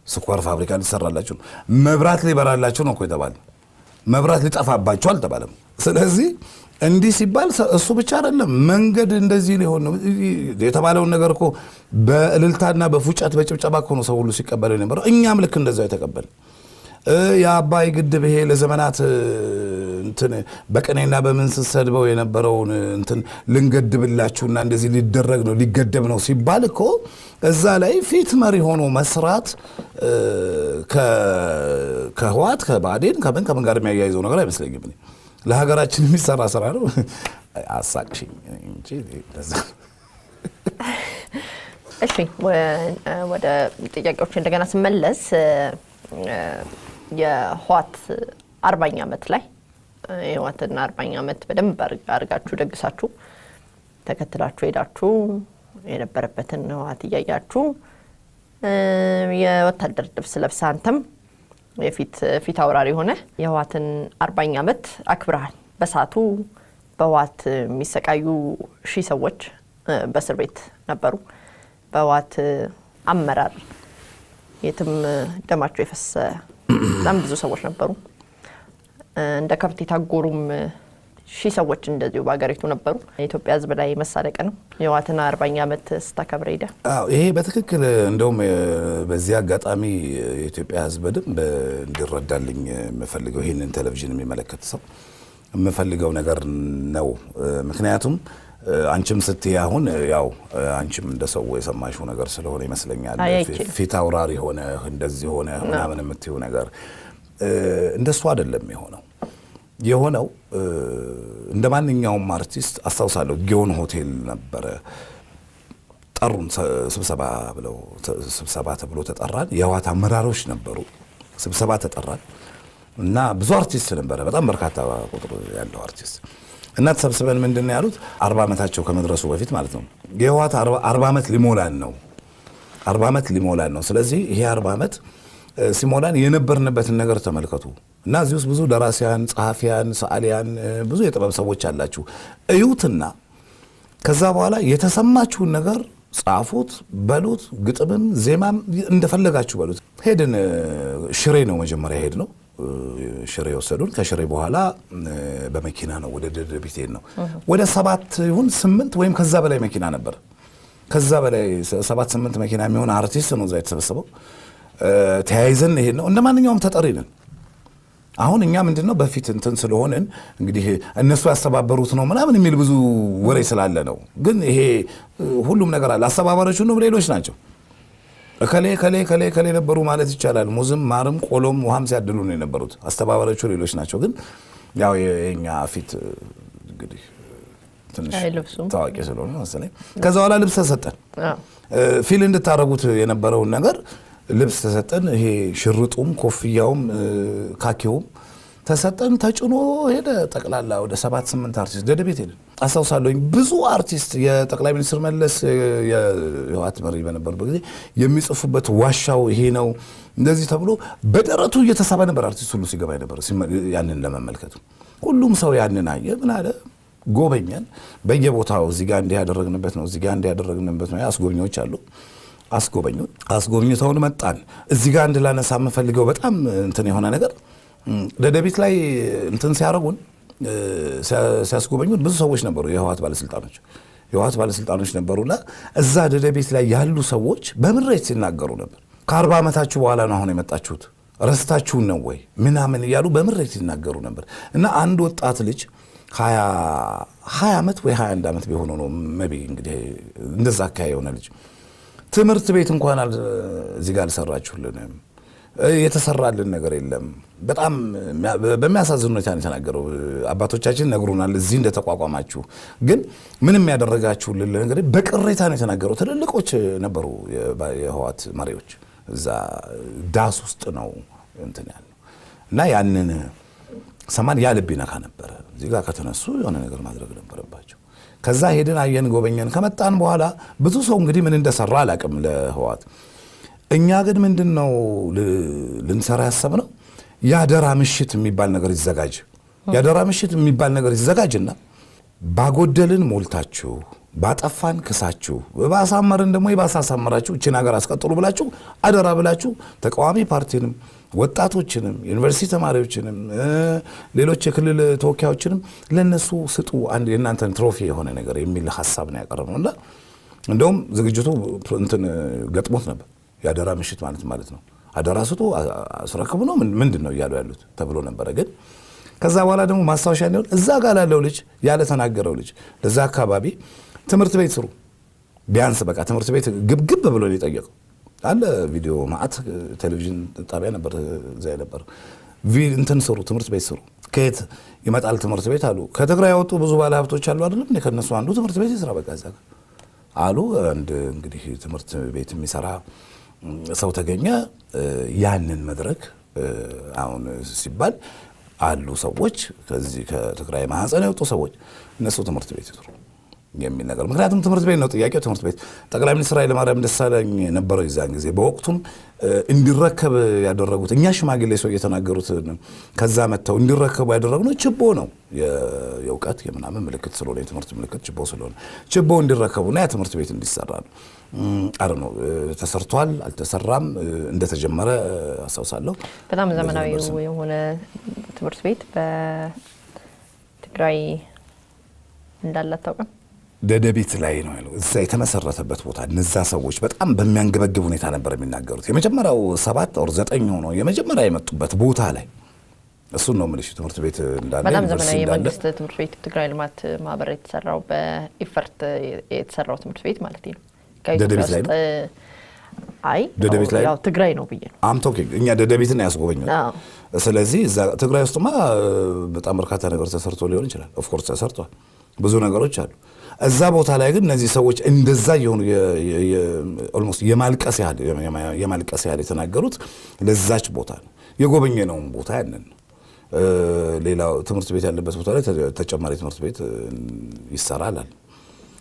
[SPEAKER 2] ስኳር ፋብሪካ ሊሰራላችሁ ነው፣ መብራት ሊበራላችሁ ነው እኮ የተባለ። መብራት ሊጠፋባችሁ አልተባለም። ስለዚህ እንዲህ ሲባል እሱ ብቻ አይደለም መንገድ እንደዚህ ሊሆን ነው የተባለውን ነገር እኮ በእልልታና በፉጨት በጭብጨባ እኮ ነው ሰው ሁሉ ሲቀበል የነበረው። እኛም ልክ እንደዛው የተቀበል የአባይ ግድብ ይሄ ለዘመናት እንትን በቀኔና በምን ሰድበው የነበረውን እንትን ልንገድብላችሁና እንደዚህ ሊደረግ ነው ሊገደብ ነው ሲባል እኮ እዛ ላይ ፊት መሪ ሆኖ መስራት ከህዋት ከባዴን ከምን ጋር የሚያያይዘው ነገር አይመስለኝም። ለሀገራችን የሚሰራ ስራ ነው። አሳቅሽኝ እንጂ
[SPEAKER 1] እሺ ወደ ጥያቄዎች እንደገና ስመለስ የህዋት 40ኛ ዓመት ላይ የህዋትና 40ኛ ዓመት በደንብ አርጋችሁ ደግሳችሁ ተከትላችሁ ሄዳችሁ የነበረበትን ህዋት እያያችሁ የወታደር ልብስ ለብሳ አንተም የፊት አውራሪ ሆነ የህዋትን 40ኛ ዓመት አክብረሃል። በሳቱ በህዋት የሚሰቃዩ ሺህ ሰዎች በእስር ቤት ነበሩ። በህዋት አመራር የትም ደማቸው የፈሰሰ በጣም ብዙ ሰዎች ነበሩ። እንደ ከብት የታጎሩም ሺህ ሰዎች እንደዚሁ በአገሪቱ ነበሩ። የኢትዮጵያ ህዝብ ላይ መሳለቅ ነው የህዋትን 40ኛ ዓመት ስታከብር ሄደ።
[SPEAKER 2] ይሄ በትክክል እንደውም በዚህ አጋጣሚ የኢትዮጵያ ህዝብ በደንብ እንዲረዳልኝ የምፈልገው ይህንን ቴሌቪዥን የሚመለከት ሰው የምፈልገው ነገር ነው። ምክንያቱም አንቺም ስትይ አሁን ያው አንቺም እንደ ሰው የሰማሽው ነገር ስለሆነ ይመስለኛል ፊት አውራሪ ሆነ እንደዚህ ሆነ ምናምን የምትይው ነገር እንደሱ አይደለም የሆነው እንደ ማንኛውም አርቲስት አስታውሳለሁ ጊዮን ሆቴል ነበረ ጠሩን ስብሰባ ተብሎ ተጠራን። የህዋት አመራሮች ነበሩ። ስብሰባ ተጠራን እና ብዙ አርቲስት ነበረ፣ በጣም በርካታ ቁጥር ያለው አርቲስት እና ተሰብስበን ምንድነው ያሉት 40 ዓመታቸው ከመድረሱ በፊት ማለት ነው የህዋት 40 ዓመት ሊሞላን ነው 40 ዓመት ሊሞላን ነው። ስለዚህ ይሄ 40 ዓመት ሲሞላን የነበርንበትን ነገር ተመልከቱ እና እዚህ ውስጥ ብዙ ደራሲያን፣ ጸሐፊያን፣ ሰዓሊያን ብዙ የጥበብ ሰዎች አላችሁ እዩትና ከዛ በኋላ የተሰማችሁን ነገር ጻፉት፣ በሉት፣ ግጥምም ዜማም እንደፈለጋችሁ በሉት። ሄድን ሽሬ ነው መጀመሪያ ሄድ ነው ሽሬ ወሰዱን። ከሽሬ በኋላ በመኪና ነው ወደ ደደቢት ሄድ ነው። ወደ 7 ይሁን 8 ወይም ከዛ በላይ መኪና ነበር። ከዛ በላይ 7-8 መኪና የሚሆን አርቲስት ነው እዛ የተሰበሰበው። ተያይዘን ሄድ ነው። እንደማንኛውም ተጠሪ ነን። አሁን እኛ ምንድነው በፊት እንትን ስለሆነን እንግዲህ እነሱ ያስተባበሩት ነው ምናምን የሚል ብዙ ወሬ ስላለ ነው። ግን ይሄ ሁሉም ነገር አለ። አስተባባሪዎቹ ነው ሌሎች ናቸው። ከሌ ነበሩ ማለት ይቻላል። ሙዝም ማርም ቆሎም ውሃም ሲያድሉ ነው የነበሩት። አስተባባሪዎቹ ሌሎች ናቸው። ግን ያው የኛ ፊት እንግዲህ ትንሽ ታዋቂ ስለሆነ መሰለኝ ከዛ በኋላ ልብስ ተሰጠን። ፊል እንድታረጉት የነበረውን ነገር ልብስ ተሰጠን። ይሄ ሽርጡም ኮፍያውም ካኪውም ተሰጠን። ተጭኖ ሄደ። ጠቅላላ ወደ 7-8 አርቲስት ደደቤት ሄደ። አስታውሳለሁኝ ብዙ አርቲስት የጠቅላይ ሚኒስትር መለስ የህዋት መሪ በነበረበት ጊዜ የሚጽፉበት ዋሻው ይሄ ነው እንደዚህ ተብሎ በደረቱ እየተሳበ ነበር አርቲስት ሁሉ ሲገባ ነበር ያንን ለመመልከት። ሁሉም ሰው ያንን አየ። ምን አለ ጎበኘን። በየቦታው እዚህ ጋር እንዲህ ያደረግንበት ነው፣ እዚህ ጋር እንዲህ ያደረግንበት ነው። አስጎብኚዎች አሉ። አስጎብኝተውን መጣን። እዚህ ጋር አንድ ላነሳ የምፈልገው በጣም እንትን የሆነ ነገር ደደቢት ላይ እንትን ሲያስጎበኙን ብዙ ሰዎች ነበሩ። የህዋት ባለስልጣኖች ነበሩና እዛ ደደቢት ላይ ያሉ ሰዎች በምሬት ሲናገሩ ነበር። ከ40 ዓመታችሁ በኋላ ነው አሁን የመጣችሁት ረስታችሁን ነው ወይ ምናምን እያሉ በምሬት ሲናገሩ ነበር። እና አንድ ወጣት ልጅ 20 ዓመት ወይ 21 ዓመት ቢሆነው ነው መቢ እንግዲህ እንደዛ አካባቢ የሆነ ልጅ ትምህርት ቤት እንኳን እዚህ ጋር አልሰራችሁልንም፣ የተሰራልን ነገር የለም። በጣም በሚያሳዝን ሁኔታ ነው የተናገረው። አባቶቻችን ነግሩናል እዚህ እንደተቋቋማችሁ፣ ግን ምንም ያደረጋችሁልን ነገር በቅሬታ ነው የተናገረው። ትልልቆች ነበሩ የህዋት መሪዎች። እዛ ዳስ ውስጥ ነው እንትን ያለው እና ያንን ሰማን ያ ልብ ይነካ ነበረ። እዚህ ጋር ከተነሱ የሆነ ነገር ማድረግ ነበረባቸው። ከዛ ሄድን፣ አየን፣ ጎበኘን። ከመጣን በኋላ ብዙ ሰው እንግዲህ ምን እንደሰራ አላውቅም ለህዋት። እኛ ግን ምንድነው ልንሰራ ያሰብነው ያደራ ምሽት የሚባል ነገር ይዘጋጅ። ያደራ ምሽት የሚባል ነገር ይዘጋጅና ባጎደልን ሞልታችሁ ባጠፋን ክሳችሁ ባሳመርን ደግሞ ይባሳሳመራችሁ እቺን ሀገር አስቀጥሉ ብላችሁ አደራ ብላችሁ ተቃዋሚ ፓርቲንም ወጣቶችንም ዩኒቨርሲቲ ተማሪዎችንም ሌሎች የክልል ተወካዮችንም ለነሱ ስጡ አንድ የእናንተን ትሮፊ የሆነ ነገር የሚል ሐሳብ ነው ያቀረብነውና እንደውም ዝግጅቱ እንትን ገጥሞት ነበር። ያደራ ምሽት ማለት ነው አደራ ስጡ አስረክቡ ነው ምንድነው እያሉ ያሉት ተብሎ ነበር። ግን ከዛ በኋላ ደግሞ ማስታወሻ ነው እዛ ጋር ያለው ልጅ ያለ ተናገረው ልጅ ለዛ አካባቢ ትምህርት ቤት ስሩ ቢያንስ በቃ ትምህርት ቤት ግብግብ ብሎ ነው የጠየቀው አለ ቪዲዮ ማአት ቴሌቪዥን ጣቢያ ነበር እዛ ነበር እንትን ስሩ ትምህርት ቤት ስሩ ከየት ይመጣል ትምህርት ቤት አሉ ከትግራይ ያወጡ ብዙ ባለ ሀብቶች አሉ አይደለም እኔ ከነሱ አንዱ ትምህርት ቤት ይስራ በቃ እዛ አሉ እንግዲህ ትምህርት ቤት የሚሰራ ሰው ተገኘ ያንን መድረክ አሁን ሲባል አሉ ሰዎች ከዚህ ከትግራይ ማህፀን ያወጡ ሰዎች እነሱ ትምህርት ቤት ይስሩ የሚል ነገር ምክንያቱም ትምህርት ቤት ነው ጥያቄው ትምህርት ቤት ጠቅላይ ሚኒስትር ኃይለማርያም ደሳለኝ ነበረው ይዛን ጊዜ በወቅቱም እንዲረከብ ያደረጉት እኛ ሽማግሌ ሰው እየተናገሩት ከዛ መተው እንዲረከቡ ያደረጉት ችቦ ነው የእውቀት የምናምን ምልክት ስለሆነ የትምህርት ምልክት ችቦ ስለሆነ ችቦ እንዲረከቡና ያ ትምህርት ቤት እንዲሰራ ነው አረ ነው ተሰርቷል አልተሰራም እንደተጀመረ አሳውሳለሁ
[SPEAKER 1] በጣም ዘመናዊ የሆነ ትምህርት ቤት በትግራይ እንዳላታውቀ
[SPEAKER 2] ደደቢት ላይ ነው ያለው እዛ የተመሰረተበት ቦታ እነዛ ሰዎች በጣም በሚያንገበግብ ሁኔታ ነበር የሚናገሩት የመጀመሪያው 7 or 9 ሆኖ የመጀመሪያ የመጡበት ቦታ ላይ እሱን ነው ማለት ትምህርት ቤት እንዳለ
[SPEAKER 1] በጣም ዘመናዊ የመንግስት ትምህርት ቤት ትግራይ ልማት ማህበር የተሰራው በኢፈርት የተሰራው ትምህርት ቤት ማለት ነው
[SPEAKER 2] ደደቢት ላይ ነው
[SPEAKER 1] አይ
[SPEAKER 2] ደደቢት ላይ
[SPEAKER 1] ያው ትግራይ ነው ብዬ ነው
[SPEAKER 2] አም ቶኪንግ እኛ ደደቢትን ያስጎበኘው ስለዚህ እዛ ትግራይ ውስጥማ በጣም በርካታ ነገር ተሰርቶ ሊሆን ይችላል ኦፍ ኮርስ ተሰርቷል ብዙ ነገሮች አሉ እዛ ቦታ ላይ ግን እነዚህ ሰዎች እንደዛ የሆኑ ኦልሞስት የማልቀስ ያህል የተናገሩት ለዛች ቦታ ነው የጎበኘነው ቦታ ያንን ሌላው ትምህርት ቤት ያለበት ቦታ ላይ ተጨማሪ ትምህርት ቤት ይሰራል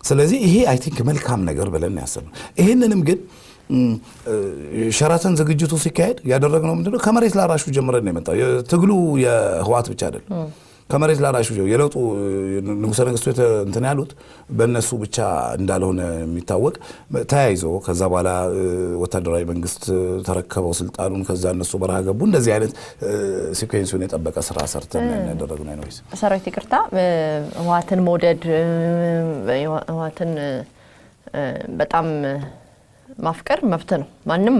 [SPEAKER 2] ስለዚህ ይሄ አይ ቲንክ መልካም ነገር ብለን ያሰብነው ይሄንንም ግን ሸራተን ዝግጅቱ ሲካሄድ ያደረግነው ምንድነው ከመሬት ላራሹ ጀምረን ነው የመጣው ትግሉ የህዋት ብቻ አይደለም ከመሬት ላራሹ የለውጡ ንጉሠ ነገሥቱ እንትን ያሉት በእነሱ ብቻ እንዳልሆነ የሚታወቅ ተያይዞ ከዛ በኋላ ወታደራዊ መንግስት ተረከበው ስልጣኑን ከዛ እነሱ በረሃ ገቡ እንደዚህ አይነት ሲኩዌንሱን የጠበቀ ስራ ሰርተን ያደረግነው ነው
[SPEAKER 1] ሰራዊት ይቅርታ ህዋትን መውደድ ህዋትን በጣም ማፍቀር መብት ነው ማንንም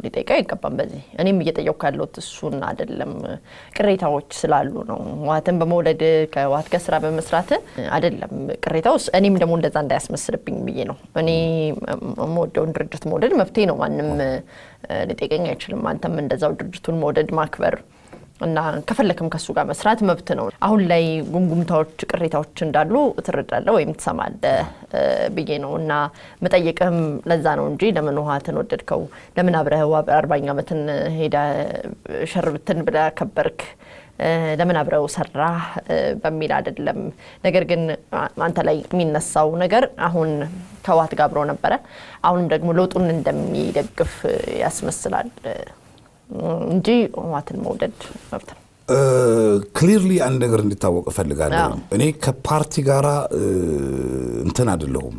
[SPEAKER 1] ሊጠይቃ ይገባም በዚህ እኔም እየጠየቅኩ ያለሁት እሱን አይደለም ቅሬታዎች ስላሉ ነው ህዋትን በመውደድ ከህዋት ጋር ስራ በመስራት አይደለም ቅሬታው እኔም ደግሞ እንደዛ እንዳያስመስልብኝ ብዬ ነው እኔ የምወደውን ድርጅት መውደድ መብቴ ነው ማንም ሊጠይቀኝ አይችልም አንተም እንደዛው ድርጅቱን መውደድ ማክበር እና ከፈለክም ከሱ ጋር መስራት መብት ነው አሁን ላይ ጉምጉምታዎች ቅሬታዎች እንዳሉ ትረዳለህ ወይም ትሰማለህ ብዬ ነውና መጠየቅም ለዛ ነው እንጂ ለምን ህዋትን ወደድከው ለምን አብረው 40 ዓመትን ሄዳ ሸርብትን ብለ ከበርክ ለምን አብረው ሰራ በሚል አይደለም ነገር ግን አንተ ላይ የሚነሳው ነገር አሁን ከህዋት ጋር አብረው ነበር አሁንም ደግሞ ለውጡን እንደሚደግፍ ያስመስላል እንጂ ህዋትን መውደድ መብት ነው
[SPEAKER 2] ክሊርሊ አንድ ነገር እንዲታወቅ ፈልጋለሁ እኔ ከፓርቲ ጋራ እንትን አይደለሁም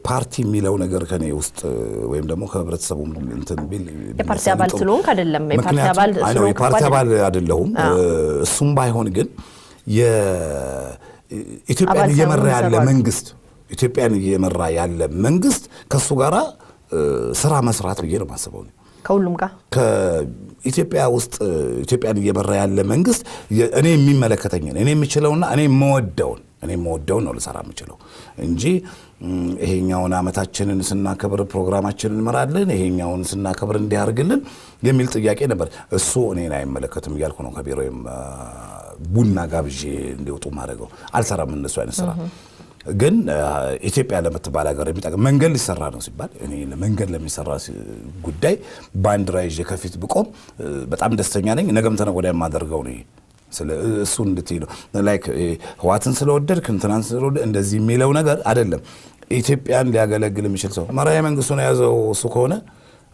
[SPEAKER 2] ፓርቲ የሚለው ነገር ከኔ ውስጥ ወይም ደግሞ ከህብረተሰቡ እንትን ቢል
[SPEAKER 1] የፓርቲ አባል ስለሆንክ አይደለም የፓርቲ አባል
[SPEAKER 2] አይደለሁም እሱም ባይሆን ግን የኢትዮጵያን እየመራ ያለ መንግስት ከሱ ጋራ ስራ መስራት ብዬ ነው ማስበው
[SPEAKER 1] ከሁሉም ጋር
[SPEAKER 2] ከኢትዮጵያ ውስጥ ኢትዮጵያን እየመራ ያለ መንግስት እኔ የሚመለከተኝን እኔ የምችለውና እኔ የምወደውን ነው ልሰራ የምችለው እንጂ ይሄኛውን አመታችንን ስናከብር ፕሮግራማችንን እንመራለን ይሄኛውን ስናከብር እንዲያርግልን የሚል ጥያቄ ነበር እሱ እኔን አይመለከትም እያልኩ ነው ከቢሮዬም ቡና ጋብዤ እንዲወጡ ማድረገው አልሰራም እነሱ አይነት ስራ ግን ኢትዮጵያ ለምትባል ሀገር የሚጠቅም መንገድ ሊሰራ ነው ሲባል እኔ ለመንገድ ለሚሰራ ጉዳይ ባንዲራ ይዤ ከፊት ብቆም በጣም ደስተኛ ነኝ ነገም ተነገ ወዲያ የማደርገው ነው እሱ እንድትይ ነው ላይክ ህዋትን ስለወደድክ እንትናን ስለወደድ እንደዚህ የሚለው ነገር አይደለም ኢትዮጵያን ሊያገለግል የሚችል ሰው መራሄ መንግስቱን ያዘው እሱ ከሆነ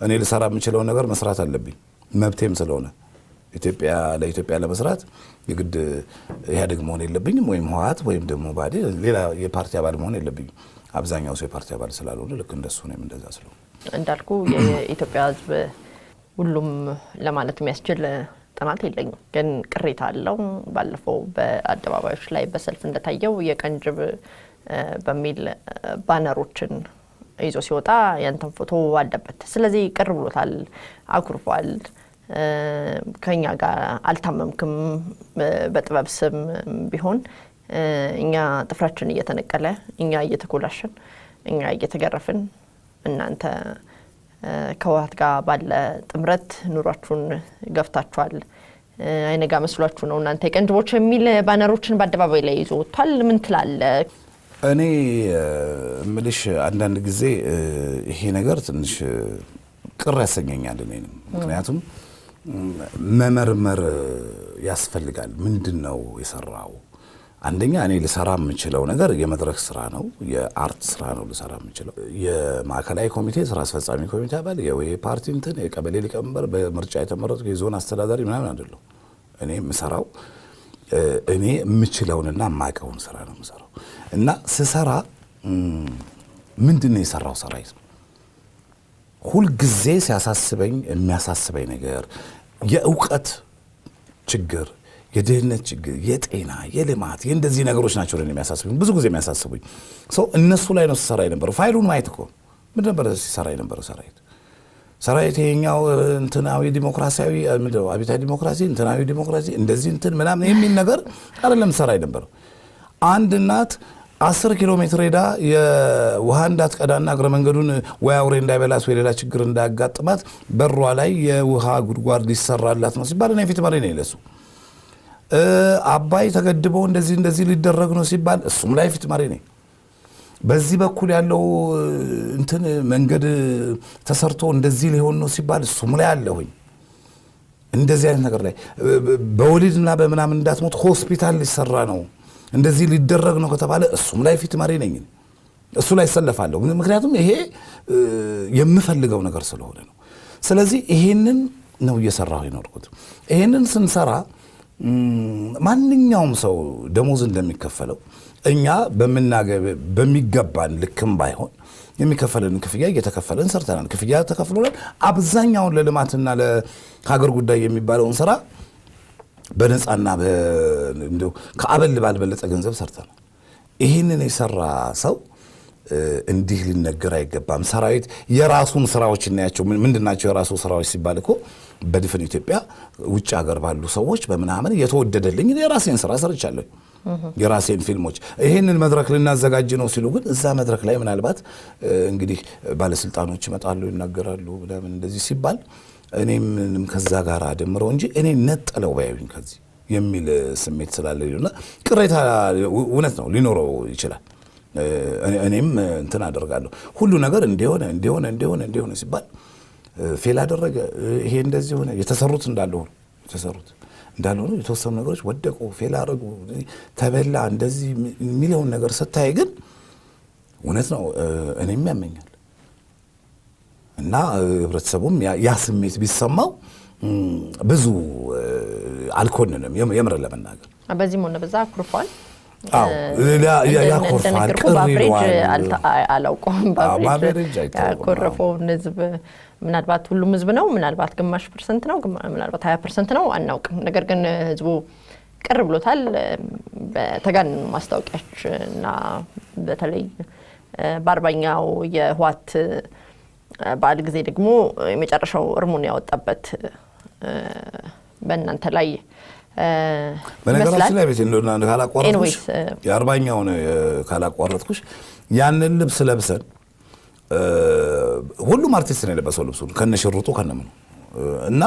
[SPEAKER 2] እኔ ልሰራ የምችለው ነገር መስራት አለብኝ መብቴም ስለሆነ ለኢትዮጵያ ለመስራት የግድ ኢህአዴግ መሆን የለብኝም ወይም ህዋት ወይም ደግሞ ባዴ ሌላ የፓርቲ አባል መሆን የለብኝም አብዛኛው ሰው የፓርቲ አባል ስላልሆነ ልክ እንደሱ ነው እንደዛ ስለሆነ
[SPEAKER 1] እንዳልኩ የኢትዮጵያ ህዝብ ሁሉም ለማለት የሚያስችል ጥናት የለኝም ግን ቅሬታ አለው ባለፈው በአደባባዮች ላይ በሰልፍ እንደታየው የቀንጅብ በሚል ባነሮችን ይዞ ሲወጣ ያንተን ፎቶ አለበት ስለዚህ ቅር ብሎታል አኩርፏል ከኛ ጋር አልታመምክም በጥበብ ስም ቢሆን እኛ ጥፍራችን እየተነቀለ እኛ እየተኮላሽን እኛ እየተገረፍን እናንተ ከዋት ጋር ባለ ጥምረት ኑሯችሁን ገፍታችኋል አይነጋ መስሏችሁ ነው እናንተ የቀንጅቦች የሚል ባነሮችን በአደባባይ ላይ ይዞ ወጥቷል ምን ትላለ
[SPEAKER 2] እኔ ምልሽ አንዳንድ ጊዜ ይሄ ነገር ትንሽ ቅር ያሰኘኛል እኔንም ምክንያቱም መመርመር ያስፈልጋል ምንድነው የሰራው አንደኛ እኔ ልሰራ የምችለው ነገር የመድረክ ስራ ነው የአርት ስራ ነው ልሰራ የምችለው የማዕከላዊ ኮሚቴ ስራ አስፈጻሚ ኮሚቴ አባል የፓርቲ እንትን የቀበሌ ሊቀመንበር በምርጫ የተመረጡ የዞን አስተዳዳሪ ምናምን አይደለም እኔ የምሰራው እኔ የምችለውንና የማውቀውን ስራ ነው የምሰራው እና ስሰራ ምንድነው የሰራው ሰራዊት ሁሉ ጊዜ ሲያሳስበኝ የሚያሳስበኝ ነገር የእውቀት ችግር የደህንነት ችግር የጤና የልማት የእንደዚህ ነገሮች ናቸው ለኔ የሚያሳስቡኝ ብዙ ጊዜ የሚያሳስቡኝ ሰው እነሱ ላይ ነው ሲሰራ የነበረው ፋይሉን ማየት እኮ ምን ነበር ሲሰራ የነበረው ሰራዊት የኛው እንትናዊ ዲሞክራሲያዊ ምንድነው አብዮታዊ ዲሞክራሲ እንትናዊ ዲሞክራሲ እንደዚህ እንትን ምናምን የሚል ነገር አይደለም ሰራ የነበረው አንድ እናት 10 ኪሎ ሜትር ሄዳ የውሃ እንዳትቀዳና እግረ መንገዱን ወይ አውሬ እንዳይበላስ ወይ ሌላ ችግር እንዳያጋጥማት በሯ ላይ የውሃ ጉድጓድ ሊሰራላት ነው ሲባል እኔ ፊት ማሪ ነኝ ለሱ አባይ ተገድቦ እንደዚህ ሊደረግ ነው ሲባል እሱም ላይ ፊት ማሪ ነኝ በዚህ በኩል ያለው እንትን መንገድ ተሰርቶ እንደዚህ ሊሆን ነው ሲባል እሱም ላይ አለሁኝ እንደዚህ አይነት ነገር ላይ በወሊድና በመናምን እንዳትሞት ሆስፒታል ሊሰራ ነው እንደዚህ ሊደረግ ነው ከተባለ እሱም ላይ ፊት ማሪ ነኝ እሱ ላይ ሰለፋለሁ ምክንያቱም ይሄ የምፈልገው ነገር ስለሆነ ነው ስለዚህ ይሄንን ነው እየሰራሁ ይኖርኩት ይሄንን ስንሰራ ማንኛውም ሰው ደሞዝ እንደሚከፈለው እኛ በሚገባን ልክም ባይሆን የሚከፈለን ክፍያ እየተከፈለን ሰርተናል ክፍያ ተከፍሎናል አብዛኛውን ለልማትና ለሀገር ጉዳይ የሚባለውን ስራ በነፃና እንደው ከአበል ባልበለጠ ገንዘብ ሰርተናል ይሄንን የሰራ ሰው እንዲህ ሊነገር አይገባም ሰራዊት የራሱን ስራዎች እናያቸው ምንድናቸው የራሱ ስራዎች ሲባል እኮ በድፍን ኢትዮጵያ ውጭ ሀገር ባሉ ሰዎች በመናመን የተወደደልኝ የራሴን ስራ ሰርቻለሁ የራሴን ፊልሞች ይሄንን መድረክ ልናዘጋጅ ነው ሲሉ ግን እዛ መድረክ ላይ ምናልባት እንግዲህ ባለስልጣኖች ይመጣሉ ይናገራሉ ምናምን እንደዚህ ሲባል እኔም ከዛ ጋር አደምረው እንጂ እኔ ነጠለው ባይውኝ ከዚህ የሚል ስሜት ስላለኝና ቅሬታ እውነት ነው ሊኖረው ይችላል እኔም እንትን አደርጋለሁ ሁሉ ነገር እንዲሆነ ሲባል ፌል አደረገ ይሄ እንደዚህ ሆነ የተሰሩት እንዳለው የተወሰኑ ነገሮች ወደቁ ፌል አደረጉ ተበላ እንደዚህ ሚሊዮን ነገር ስታይ ግን እውነት ነው እኔም ያመኛል እና ህብረተሰቡም ያ ስሜት ቢሰማው ብዙ አልኮንንም የምር ለመናገር
[SPEAKER 1] በዚህ ሆነ በዛ ኩርፋን
[SPEAKER 2] ያኮርፋል ቅሪዋል
[SPEAKER 1] አላውቀውም ባብሬጅ ያኮርፈው ህዝብ ምናልባት ሁሉም ህዝብ ነው ምናልባት ግማሽ ፐርሰንት ነው ምናልባት 20% ነው አናውቅም ነገር ግን ህዝቡ ቅር ብሎታል በተጋን ማስታወቂያችና በተለይ በአርባኛው የህዋት በአል ጊዜ ደግሞ የመጨረሻው እርሙን ያወጣበት በእናንተ ላይ
[SPEAKER 2] በነገራችን ላይ ቤት እንደሆነ ካላቋረጥኩሽ የአርባኛው ነው ካላቋረጥኩሽ ያንን ልብስ ለብሰን ሁሉም አርቲስት ነው የለበሰው ልብሱን ከነሽሩጡ ከነምኑ እና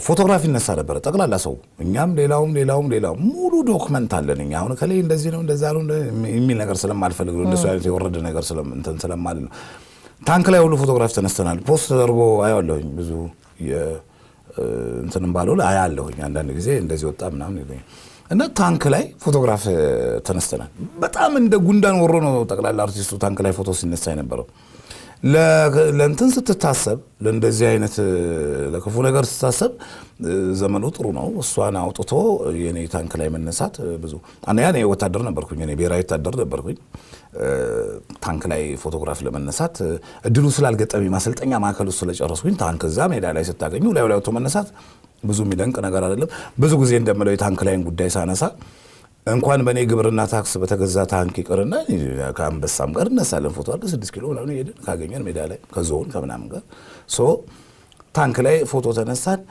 [SPEAKER 2] ፎቶግራፊ ነሳ ነበር ጠቅላላ ሰው እኛም ሌላውም ሙሉ ዶክመንት አለን እኛ አሁን ከላይ እንደዚህ ነው እንደዛ ነው የሚል ነገር ስለማልፈልግ ነው እንደሱ አይነት የወረደ ነገር ስለማልል ነው ታንክ ላይ ሁሉ ፎቶግራፍ ተነስተናል ፖስት ተደርጎ አያለሁኝ ብዙ እንትንም ባለው አያለሁኝ አንዳንድ ጊዜ እንደዚህ ወጣ ምናምን ይለኝ እና ታንክ ላይ ፎቶግራፍ ተነስተናል በጣም እንደ ጉንዳን ወሮ ነው ጠቅላላ አርቲስቱ ታንክ ላይ ፎቶ ሲነሳ የነበረው ለእንትን ስትታሰብ ለእንደዚህ አይነት ለክፉ ነገር ስትታሰብ ዘመኑ ጥሩ ነው እሷን አውጥቶ የኔ ታንክ ላይ መነሳት ብዙ እኔ ወታደር ነበርኩኝ እኔ ብሔራዊ ወታደር ነበርኩኝ ታንክ ላይ ፎቶግራፍ ለመነሳት እድሉ ስላልገጠመኝ ማሰልጠኛ ማዕከል ውስጥ ስለጨረስኩኝ ታንክ እዛ ሜዳ ላይ ስታገኙ ላይ ወጥቶ መነሳት ብዙ የሚደንቅ ነገር አይደለም ብዙ ጊዜ እንደምለው የታንክ ላይን ጉዳይ ሳነሳ እንኳን በኔ ግብርና ታክስ በተገዛ ታንክ ይቅርና ከአንበሳም ጋር እነሳለን ፎቶ አለ 6 ኪሎ ምናምን ሄደን ካገኘን ሜዳ ላይ ከዞን ከምናምን ጋር ታንክ ላይ ፎቶ ተነሳን።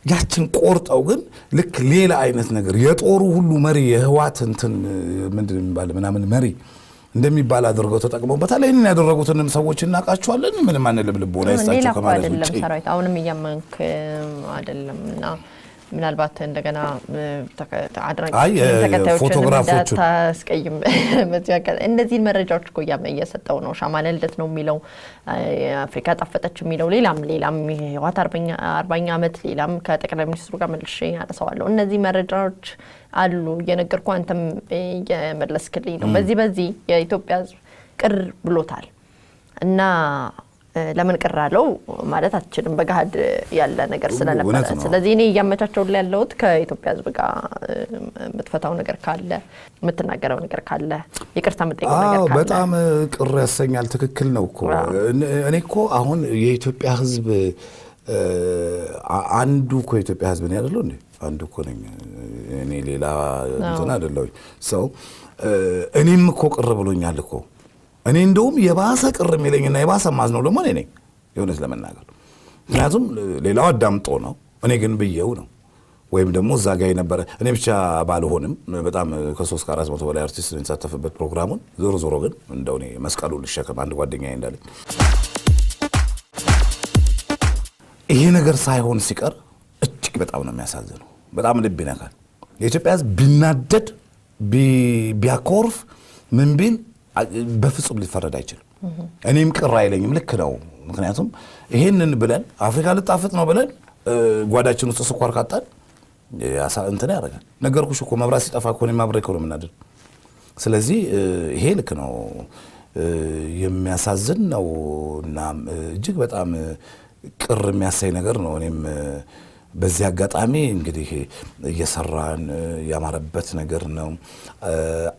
[SPEAKER 2] ያችን ቆርጠው ግን ልክ ሌላ አይነት ነገር የጦሩ ሁሉ መሪ የህዋት እንትን ምንድን የሚባል ምናምን መሪ እንደሚባል አድርገው ተጠቅመውበታል። ይሄንን ያደረጉትንም ሰዎች እናቃቸዋለን። ምንም አንልም ልቦና ይስጣቸው ከማለት ውጪ
[SPEAKER 1] ሰራዊት አሁንም እያመንክ አይደለምና ምናልባት እንደገና
[SPEAKER 2] ፎቶግራፎቹ
[SPEAKER 1] ታስቀይም እነዚህ መረጃዎች እኮ እየሰጠው ነው። ሻማለ ልደት ነው የሚለው አፍሪካ ጣፈጠች የሚለው ሌላም የህወሓት 40ኛ ዓመት ሌላም ከጠቅላይ ሚኒስትሩ ጋር መልሼ አነሳዋለሁ። እነዚህ መረጃዎች አሉ እየነገርኩ አንተም እየመለስክልኝ ነው። በዚህ የኢትዮጵያ ህዝብ ቅር ብሎታል እና ለምን ቅር አለው ማለት አትችልም በጋድ ያለ ነገር ስለነበረ። ስለዚህ እኔ እያመቻቸው ያለሁት ከኢትዮጵያ ህዝብ ጋር የምትፈታው ነገር ካለ የምትናገረው ነገር ካለ ይቅርታ የምትጠይቀው ነገር ካለ
[SPEAKER 2] በጣም ቅር ያሰኛል። ትክክል ነው እኮ እኔ እኮ አሁን የኢትዮጵያ ህዝብ አንዱ እኮ የኢትዮጵያ ህዝብ ነው አይደል እንዴ? አንዱ እኮ ነኝ እኔ ሌላ እንትን አይደለም ሰው እኔም እኮ ቅር ብሎኛል እኮ እኔ እንደውም የባሰ ቅር የሚለኝና የባሰ ማዝነው ደግሞ እኔ ነኝ የሆነስ ለመናገር። ምክንያቱም ሌላው አዳምጦ ነው እኔ ግን ብየው ነው ወይም ደግሞ እዛ ጋር የነበረ እኔ ብቻ ባልሆንም በጣም ከ300-400 በላይ አርቲስት የተሳተፈበት ፕሮግራሙን ዞሮ ግን እንደው እኔ መስቀሉ ልሸከም አንድ ጓደኛዬ እንዳለኝ ይሄ ነገር ሳይሆን ሲቀር እጅግ በጣም ነው የሚያሳዝነው። በጣም ልብ ይነካል። የኢትዮጵያ ህዝብ ቢናደድ ቢያኮርፍ ምን ቢል በፍጹም ሊፈረድ አይችልም። እኔም ቅር አይለኝም። ልክ ነው። ምክንያቱም ይሄንን ብለን አፍሪካ ልጣፍጥ ነው ብለን ጓዳችን ውስጥ ስኳር ካጣን እንትን ያደርጋል። ነገርኩሽ እኮ መብራት ሲጠፋ እኮ ነው ማብረክ ነው የምናደር። ስለዚህ ይሄ ልክ ነው የሚያሳዝን ነው እና እጅግ በጣም ቅር የሚያሳይ ነገር ነው። እኔም በዚህ አጋጣሚ እንግዲህ እየሰራን ያማረበት ነገር ነው።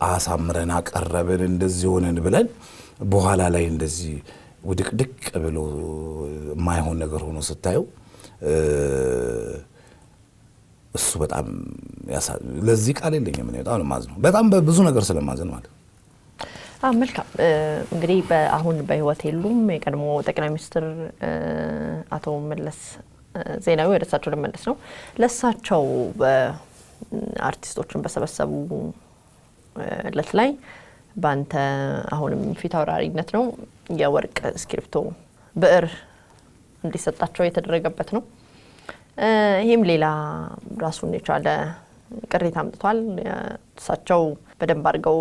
[SPEAKER 2] አሳምረን አቀረብን እንደዚህ ሆነን ብለን በኋላ ላይ እንደዚህ ውድቅድቅ ብሎ የማይሆን ነገር ሆኖ ስታየው እሱ በጣም ለዚህ ቃል የለኝም። እኔ በጣም ማዝነው በጣም በብዙ ነገር ስለማዝን ማለት
[SPEAKER 1] መልካም እንግዲህ አሁን በህይወት የሉም የቀድሞ ጠቅላይ ሚኒስትር አቶ መለስ ዜናዊ ወደ እሳቸው ልመለስ ነው። ለእሳቸው በአርቲስቶችን በሰበሰቡ እለት ላይ በአንተ አሁንም ፊት አውራሪነት ነው የወርቅ እስክሪብቶ ብዕር እንዲሰጣቸው የተደረገበት ነው። ይህም ሌላ ራሱን የቻለ ቅሬታ አምጥቷል። እሳቸው በደንብ አድርገው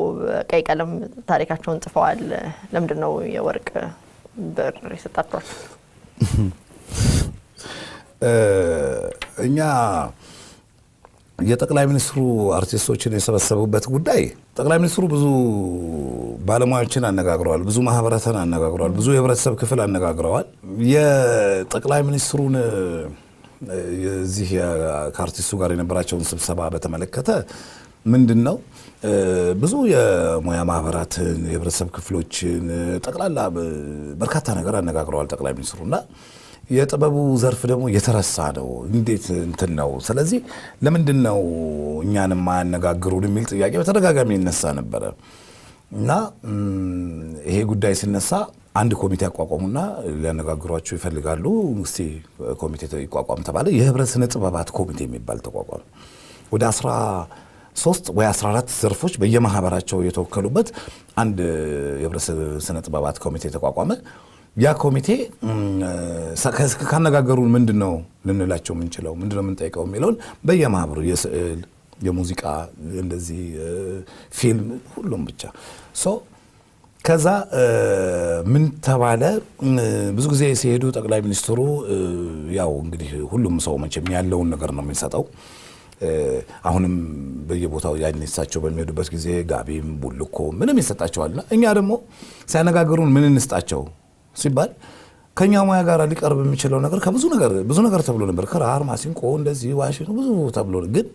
[SPEAKER 1] ቀይ ቀለም ታሪካቸውን ጽፈዋል። ለምንድን ነው የወርቅ ብዕር የሰጣቸው? እኛ
[SPEAKER 2] የጠቅላይ ሚኒስትሩ አርቲስቶችን የሰበሰቡበት ጉዳይ ጠቅላይ ሚኒስትሩ ብዙ ባለሙያዎችን አነጋግረዋል፣ ብዙ ማህበረሰብን አነጋግረዋል፣ ብዙ የህብረተሰብ ክፍል አነጋግረዋል። የጠቅላይ ሚኒስትሩን የዚህ ከአርቲስቱ ጋር የነበራቸውን ስብሰባ በተመለከተ ምንድነው ብዙ የሙያ ማህበራትን የህብረተሰብ ክፍሎችን ጠቅላላ በርካታ ነገር አነጋግረዋል ጠቅላይ ሚኒስትሩና የጥበቡ ዘርፍ ደግሞ የተረሳ ነው። እንዴት እንትን ነው? ስለዚህ ለምንድን ነው እኛንም ማያነጋግሩን የሚል ጥያቄ በተደጋጋሚ ይነሳ ነበረ እና ይሄ ጉዳይ ሲነሳ አንድ ኮሚቴ አቋቋሙና ሊያነጋግሯቸው ይፈልጋሉ። እስቲ ኮሚቴ ይቋቋም ተባለ። የህብረት ስነ ጥበባት ኮሚቴ የሚባል ተቋቋመ። ወደ 13 ወይ 14 ዘርፎች በየማህበራቸው የተወከሉበት አንድ የህብረት ስነ ጥበባት ኮሚቴ ተቋቋመ። ያ ኮሚቴ ካነጋገሩን ምንድነው ልንላቸው የምንችለው ምንድነው የምንጠይቀው የሚለውን በየማህበሩ የስዕል፣ የሙዚቃ፣ እንደዚህ ፊልም ሁሉም ብቻ ከዛ ምን ተባለ? ብዙ ጊዜ ሲሄዱ ጠቅላይ ሚኒስትሩ ያው እንግዲህ ሁሉም ሰው መቼም ያለውን ነገር ነው የሚሰጠው። አሁንም በየቦታው ያንሳቸው በሚሄዱበት ጊዜ ጋቢም ቡልኮ ምንም ይሰጣቸዋልና እኛ ደግሞ ሲያነጋግሩን ምን እንስጣቸው ሲባል ከኛ ሙያ ጋር ሊቀርብ የሚችለው ነገር ብዙ ነገር ተብሎ ነበር። ክራር፣ ማሲንቆ፣ እንደዚህ ዋሽንት ብዙ ተብሎ ግን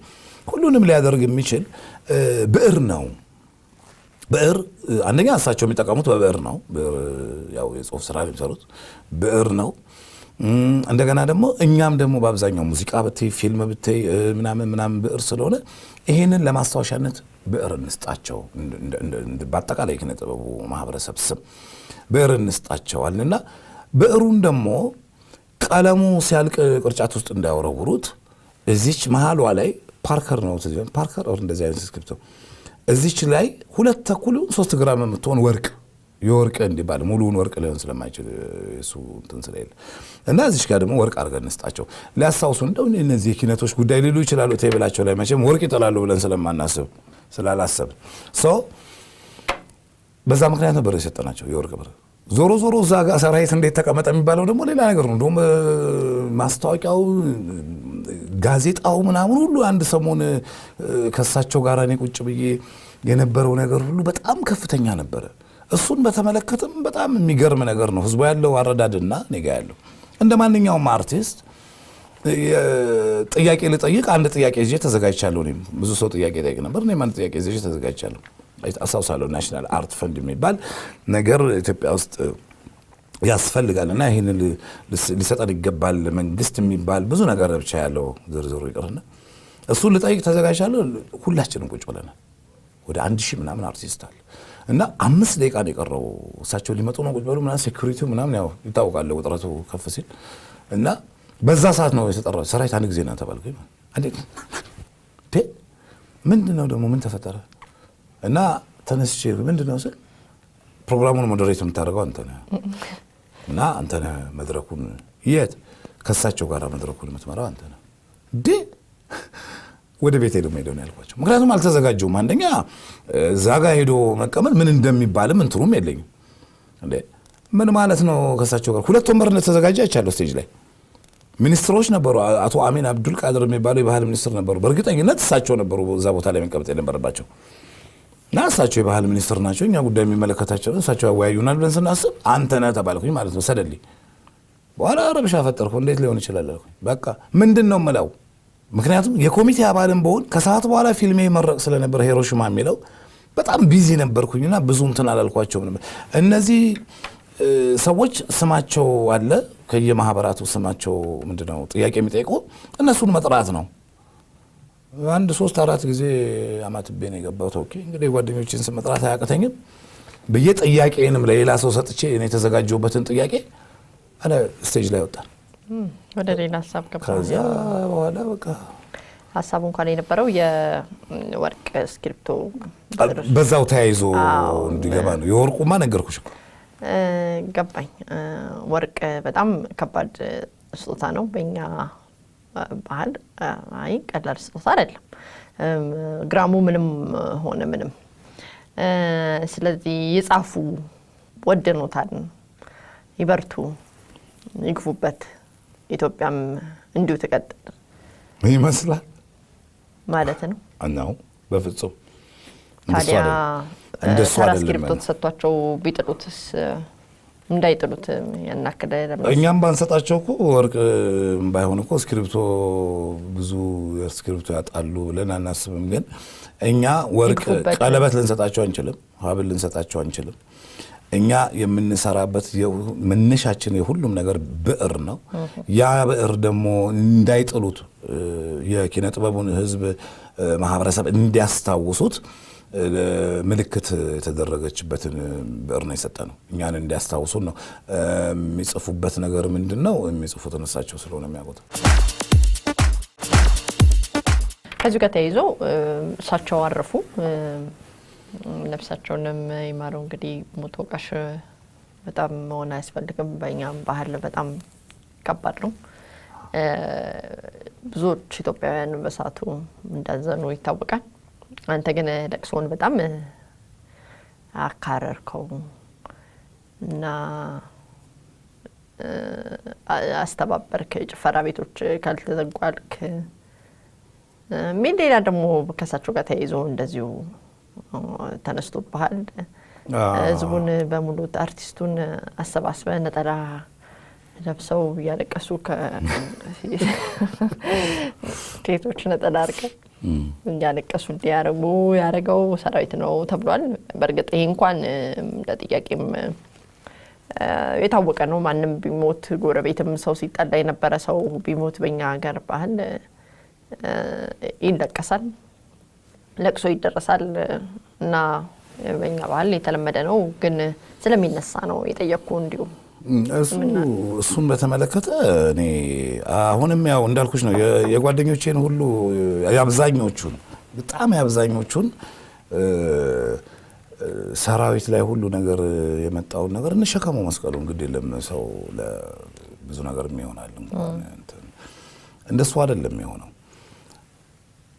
[SPEAKER 2] ሁሉንም ሊያደርግ የሚችል ብዕር ነው። ብዕር አንደኛ እሳቸው የሚጠቀሙት በብዕር ነው። ብዕር ያው የጽሁፍ ስራ የሚሰሩት ብዕር ነው። እንደገና ደግሞ እኛም ደግሞ በአብዛኛው ሙዚቃ ብትይ ፊልም ብትይ ምናምን ብዕር ስለሆነ ይሄንን ለማስታወሻነት ብዕር እንስጣቸው በአጠቃላይ ኪነ ጥበቡ ማህበረሰብ ስም ብዕር እንስጣቸዋልና ብዕሩን ደግሞ ቀለሙ ሲያልቅ ቅርጫት ውስጥ እንዳያወረውሩት እዚች መሃሏ ላይ ፓርከር ነው ፓርከር እንደዚህ አይነት ስክሪፕቶ እዚች ላይ 2 ተኩል 3 ግራም የምትሆን ወርቅ የወርቅ እንዲባል ሙሉውን ወርቅ ሊሆን ስለማይችል እሱ እንትን ስለሌለ እና እዚች ጋር ደግሞ ወርቅ አድርገን እንስጣቸው ሊያስታውሱ እንደው እነዚህ ኪነቶች ጉዳይ ሊሉ ይችላሉ ቴብላቸው ላይ መቼም ወርቅ ይጠላሉ ብለን ስላላሰብ በዛ ምክንያት ነበር የሰጠናቸው የወርቅ ብር ዞሮ እዛ ጋር ሰራዊት እንዴት ተቀመጠ የሚባለው ደግሞ ሌላ ነገር ነው እንደውም ማስታወቂያው ጋዜጣው ምናምን ሁሉ አንድ ሰሞን ከሳቸው ጋር እኔ ቁጭ ብዬ የነበረው ነገር ሁሉ በጣም ከፍተኛ ነበር እሱን በተመለከተም በጣም የሚገርም ነገር ነው ህዝቡ ያለው አረዳድና ነገ ያለው እንደማንኛውም አርቲስት ጥያቄ ልጠይቅ አንድ ጥያቄ ይዤ ተዘጋጅቻለሁ እኔም ብዙ ሰው ጥያቄ ጠይቅ ነበር እኔም አንድ ጥያቄ ይዤ ተዘጋጅቻለሁ አሳውሳለሁ ናሽናል አርት ፈንድ የሚባል ነገር ኢትዮጵያ ውስጥ ያስፈልጋልና ይሄን ሊሰጠን ይገባል መንግስት የሚባል ብዙ ነገር ብቻ ያለው ዝርዝሩ ይቀርና እሱን ልጠይቅ ተዘጋጅቻለሁ ሁላችንም ቁጭ ብለናል ወደ 1000 ምናምን አርቲስት አለ እና 5 ደቂቃ ነው የቀረው እሳቸው ሊመጡ ነው ቁጭ ብለው ምናምን ሴኩሪቲው ምናምን ያው ይታወቃል ውጥረቱ ከፍ ሲል እና በዛ ሰዓት ነው የተጠራው ሰራዊት አንድ ጊዜ ነው ተባልኩኝ ምንድነው ደግሞ ምን ተፈጠረ እና ተነስቼ ምንድነው ስል ፕሮግራሙን ሞዴሬት የምታደርገው አንተ ነህ እና አንተ ነህ መድረኩን የት ከሳቸው ጋር መድረኩን የምትመራው አንተ ነህ ወደ ቤት ሄዶ ነው ያልኳቸው ምክንያቱም አልተዘጋጀውም አንደኛ ዛጋ ሄዶ መቀመጥ ምን እንደሚባልም እንትሩም የለኝም እንዴ ምን ማለት ነው ከሳቸው ጋር 2 ወንበር ተዘጋጀ አይቻለሁ ስቴጅ ላይ ሚኒስትሮች ነበሩ አቶ አሚን አብዱል ቃድር የሚባለው የባህል ሚኒስትር ነበሩ በእርግጠኝነት እሳቸው ነበሩ እዛ ቦታ ላይ መቀመጥ የነበረባቸው እና እሳቸው የባህል ሚኒስትር ናቸው እኛ ጉዳይ የሚመለከታቸው እሳቸው ያወያዩናል ብለን ስናስብ አንተ ነህ ተባልኩኝ ማለት ነው ሰደልኝ በኋላ ረብሻ ፈጠርኩ እንዴት ሊሆን ይችላል አልኩኝ በቃ ምንድነው የምለው ምክንያቱም የኮሚቴ አባልም በሆን ከሰዓት በኋላ ፊልሜ መረቅ ስለነበር ሂሮሺማ የሚለው በጣም ቢዚ ነበርኩኝና ብዙ እንትን አላልኳቸውም ነበር እነዚህ ሰዎች ስማቸው አለ ከየማህበራቱ ስማቸው ምንድነው ጥያቄ የሚጠይቁ እነሱን መጥራት ነው አንድ 3-4 ጊዜ አማትቤ ነው የገባው ኦኬ እንግዲህ ጓደኞችን ስም መጥራት አያቀተኝም በየጥያቄንም ለሌላ ሰው ሰጥቼ እኔ የተዘጋጀውበትን ጥያቄ አለ ስቴጅ ላይ ወጣ
[SPEAKER 1] ወደ ሌላ ሐሳብ ገባ
[SPEAKER 2] ከዛ በኋላ በቃ
[SPEAKER 1] ሐሳቡ እንኳን የነበረው የወርቅ ስክሪፕቶ
[SPEAKER 2] በዛው ተያይዞ እንዲገባ ነው የወርቁማ ነገርኩሽ
[SPEAKER 1] ገባኝ ወርቅ በጣም ከባድ ስጦታ ነው በእኛ ባህል አይ ቀላል ስጦታ አይደለም ግራሙ ምንም ሆነ ምንም ስለዚህ ይጻፉ ወደኖታል ይበርቱ ይግፉበት ኢትዮጵያም እንዲሁ ተቀጥል
[SPEAKER 2] ይመስላል
[SPEAKER 1] ማለት ነው
[SPEAKER 2] አናው በፍጹም
[SPEAKER 1] ታዲያ እንደሱ አይደለም ስክሪፕቶ ተሰጥቷቸው ቢጥሉትስ እንዳይጥሉት ያናከደ
[SPEAKER 2] እኛም ባንሰጣቸው እኮ ወርቅ ባይሆን እኮ ስክሪፕቶ ብዙ ስክሪፕቶ ያጣሉ ብለን አናስብም ግን እኛ ወርቅ ቀለበት ልንሰጣቸው አንችልም ሀብል ልንሰጣቸው አንችልም እኛ የምንሰራበት መነሻችን የሁሉም ነገር ብዕር ነው ያ ብዕር ደግሞ እንዳይጥሉት የኪነ ጥበቡን ህዝብ ማህበረሰብ እንዲያስታውሱት ምልክት የተደረገችበትን ብዕር ነው የሰጠነው እኛን እንዲያስታውሱን ነው የሚጽፉበት ነገር ምንድነው የሚጽፉት እነሳቸው ስለሆነ የሚያውቁት
[SPEAKER 1] ከዚህ ጋር ተይዞ እሳቸው አረፉ ነፍሳቸውንም ይማረው እንግዲህ ሞት ወቃሽ በጣም መሆን አያስፈልግም በእኛም ባህል በጣም ከባድ ነው ብዙዎች ኢትዮጵያውያን በሳቱ እንዳዘኑ ይታወቃል አንተ ግን ለቅሶን በጣም አካረርከው እና አስተባበርክ ጭፈራ ቤቶች ካልተዘጓልክ ምን ሌላ ደግሞ ከሳቸው ጋር ተይዞ እንደዚሁ ተነስቶ ባህል ህዝቡን በሙሉ አርቲስቱን አሰባስበ ነጠላ ለብሰው ያለቀሱ ከቴቶች ነጠላ አርቀው ያለቀሱ እንዲያረጉ ያረጋው ሰራዊት ነው ተብሏል በርግጥ ይሄ እንኳን ለጥያቄም የታወቀ ነው ማንንም ቢሞት ጎረቤትም ሰው ሲጣላ የነበረ ሰው ቢሞት በእኛ ሀገር ባህል ይለቀሳል ለቅሶ ይደረሳል እና በእኛ ባህል የተለመደ ነው ግን ስለሚነሳ ነው የጠየቅኩ እንዲሁ
[SPEAKER 2] እሱን በተመለከተ እኔ አሁንም ያው እንዳልኩሽ ነው የጓደኞቼን ሁሉ ያብዛኞቹን በጣም ያብዛኞቹን ሰራዊት ላይ ሁሉ ነገር የመጣው ነገር እንሸከመው መስቀሉን ግድ የለም ሰው ለብዙ ነገር የሚሆናል እንኳን እንደሱ አይደለም የሚሆነው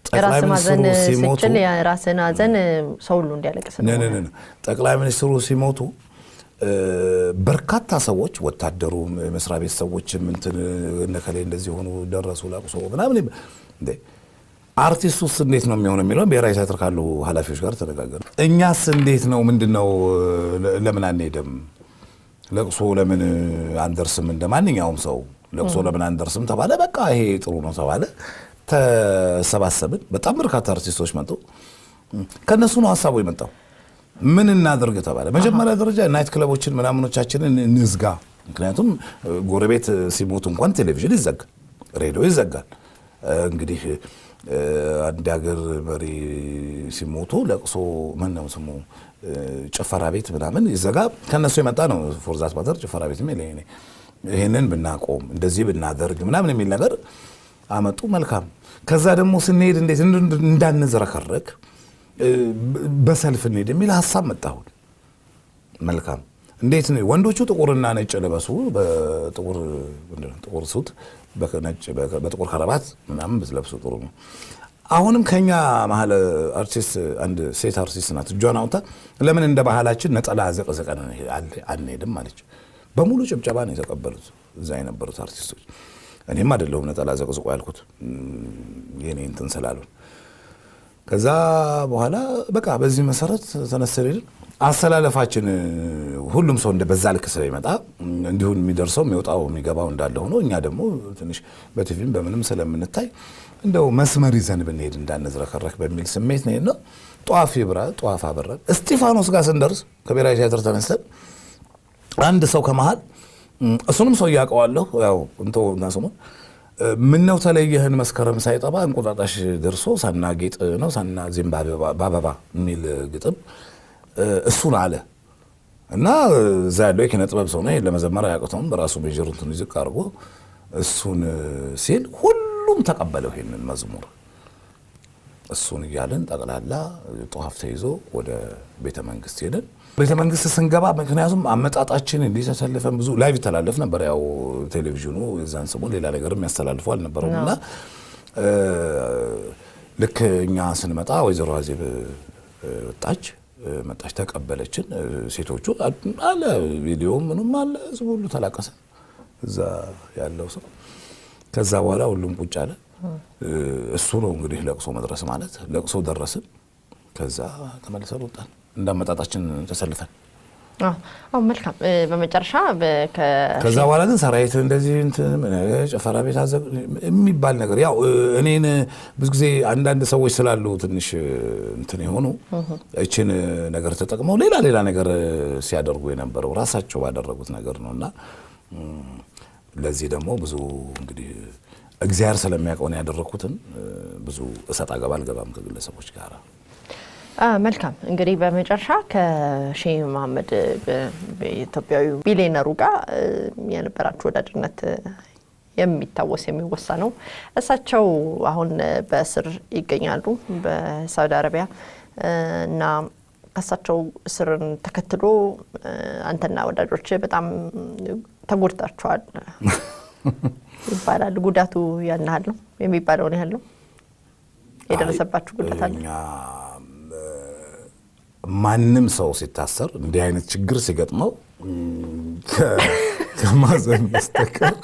[SPEAKER 1] ጠቅላይ ሚኒስትሩ ሲሞቱ የራስን ሀዘን ሰው ሁሉ እንዲያለቅስ ነው
[SPEAKER 2] ጠቅላይ ሚኒስትሩ ሲሞቱ በርካታ ሰዎች ወታደሩ መስሪያ ቤት ሰዎች እነከሌ እንደዚህ ሆኑ ደረሱ ለቅሶ ምናምን እንዴ አርቲስቱስ እንዴት ነው የሚሆነው የሚለው ብሔራዊ ቲያትር ካሉ ኃላፊዎች ጋር ተነጋገሩ እኛስ እንዴት ነው ምንድነው ለምን አንሄድም ለቅሶ ለምን አንደርስም እንደማንኛውም ሰው ለቅሶ ለምን አንደርስም ተባለ በቃ ይሄ ጥሩ ነው ተባለ ተሰባሰብን በጣም በርካታ አርቲስቶች መጡ ከነሱ ነው ሐሳቡ የመጣው ምን እናድርግ ተባለ መጀመሪያ ደረጃ ናይት ክለቦችን ምናምኖቻችንን እንዝጋ ምክንያቱም ጎረቤት ሲሞት እንኳን ቴሌቪዥን ይዘጋል ሬዲዮ ይዘጋል እንግዲህ አንድ ሀገር መሪ ሲሞቱ ለቅሶ ምን ነው ስሙ ጭፈራ ቤት ምናምን ይዘጋ ከነሱ የመጣ ነው ፎርዛት ባተር ጭፈራ ቤት የሚለኝ ይሄንን ብናቆም እንደዚህ ብናደርግ ምናምን የሚል ነገር አመጡ መልካም ከዛ ደግሞ ስንሄድ እንዴት እንዳንዝረከረክ በሰልፍ እንሄድ የሚል ሐሳብ መጣው መልካም እንዴት ነው ወንዶቹ ጥቁርና ነጭ ለበሱ ጥቁር ሱት በጥቁር ከረባት ምናምን ብትለብሱ ጥሩ ነው አሁንም ከኛ መሐል አርቲስት አንድ ሴት አርቲስት ናት ጆን አውታ ለምን እንደ ባህላችን ነጠላ ዘቀዘቀን አንሄድም ማለት በሙሉ ጭብጨባ ነው የተቀበሉት እዛ የነበሩት አርቲስቶች እኔም አይደለሁም ነጠላ ዘቀዝቆ ያልኩት የኔ እንትን ስላሉ ከዛ በኋላ በቃ በዚህ መሰረት ተነስተልን አሰላለፋችን ሁሉም ሰው እንደ በዛ ልክ ስለሚመጣ እንዲሁ የሚደርሰው የሚወጣው የሚገባው እንዳለ ሆኖ እኛ ደግሞ ትንሽ በቲቪም በምንም ስለምንታይ እንደው መስመር ይዘን ብንሄድ እንዳንዝረከረክ በሚል ስሜት ነው ጧፍ ይብራ ጧፍ አበራ እስጢፋኖስ ጋር ስንደርስ ከብሔራዊ ቲያትር ተነስተን አንድ ሰው ከመሃል እሱንም ሰው ያቀዋለሁ ያው እንተውና ሰሙ ምን ነው ተለየህን መስከረም ሳይጠባ እንቁጣጣሽ ደርሶ ሳናጌጥ ነው ሳና ዚምባብዌ ባባባ የሚል ግጥም እሱን አለ እና እዛ ያለው የኪነ ጥበብ ሰው ነው ለመዘመር ያቀተውም በራሱ ሜጀሩንቱን ይዝቅ አድርጎ እሱን ሲል ሁሉም ተቀበለው ይሄንን መዝሙር እሱን እያለን ጠቅላላ ጧፍ ተይዞ ወደ ቤተ መንግስት ሄደን ቤተ መንግስት ስንገባ ምክንያቱም አመጣጣችን እንዲህ ተሰልፈን ብዙ ላይቭ ተላለፍ ነበር ያው ቴሌቪዥኑ የዛን ሰሞን ሌላ ነገር የሚያስተላልፉ አልነበረውና ልክ እኛ ስንመጣ ወይዘሮ አዜብ መጣች ተቀበለችን ሴቶቹ አለ ቪዲዮ ምንም አለ ሁሉ ተላቀሰ እዛ ያለው ሰው ከዛ በኋላ ሁሉም ቁጭ አለ እሱ ነው እንግዲህ ለቅሶ መድረስ ማለት ለቅሶ ደረስን ከዛ ተመልሰን ወጣን እንዳመጣጣችን ተሰልፈን
[SPEAKER 1] መልካም በመጨረሻ
[SPEAKER 2] ከዛ በኋላ ግን ሰራዊት እንደዚህ ጨፈራ ቤት አዘብ የሚባል ነገር ያው እኔን ብዙ ጊዜ አንዳንድ ሰዎች ስላሉ ትንሽ እንትን የሆኑ እቺን ነገር ተጠቅመው ሌላ ነገር ሲያደርጉ የነበረው ራሳቸው ባደረጉት ነገር ነውና ለዚህ ደግሞ ብዙ እንግዲህ እግዚአብሔር ስለሚያውቀው ነው ያደረኩትን ብዙ እሰጥ አልገባም ከግለሰቦች ጋር
[SPEAKER 1] መልካም እንግዲህ በመጨረሻ ከሼህ መሐመድ በኢትዮጵያዊ ቢሊየነሩ ጋር የነበራችሁ ወዳጅነት የሚታወስ የሚወሳ ነው እሳቸው አሁን በእስር ይገኛሉ በሳውዲ አረቢያ እና ከእሳቸው እስርን ተከትሎ አንተና ወዳጆች በጣም ተጎድታችኋል ይባላል ጉዳቱ ያናል ነው የሚባለው ነው ያለው የደረሰባችሁ ጉዳት አለ
[SPEAKER 2] ማንም ሰው ሲታሰር እንዲህ አይነት ችግር ሲገጥመው ከማዘን በስተቀር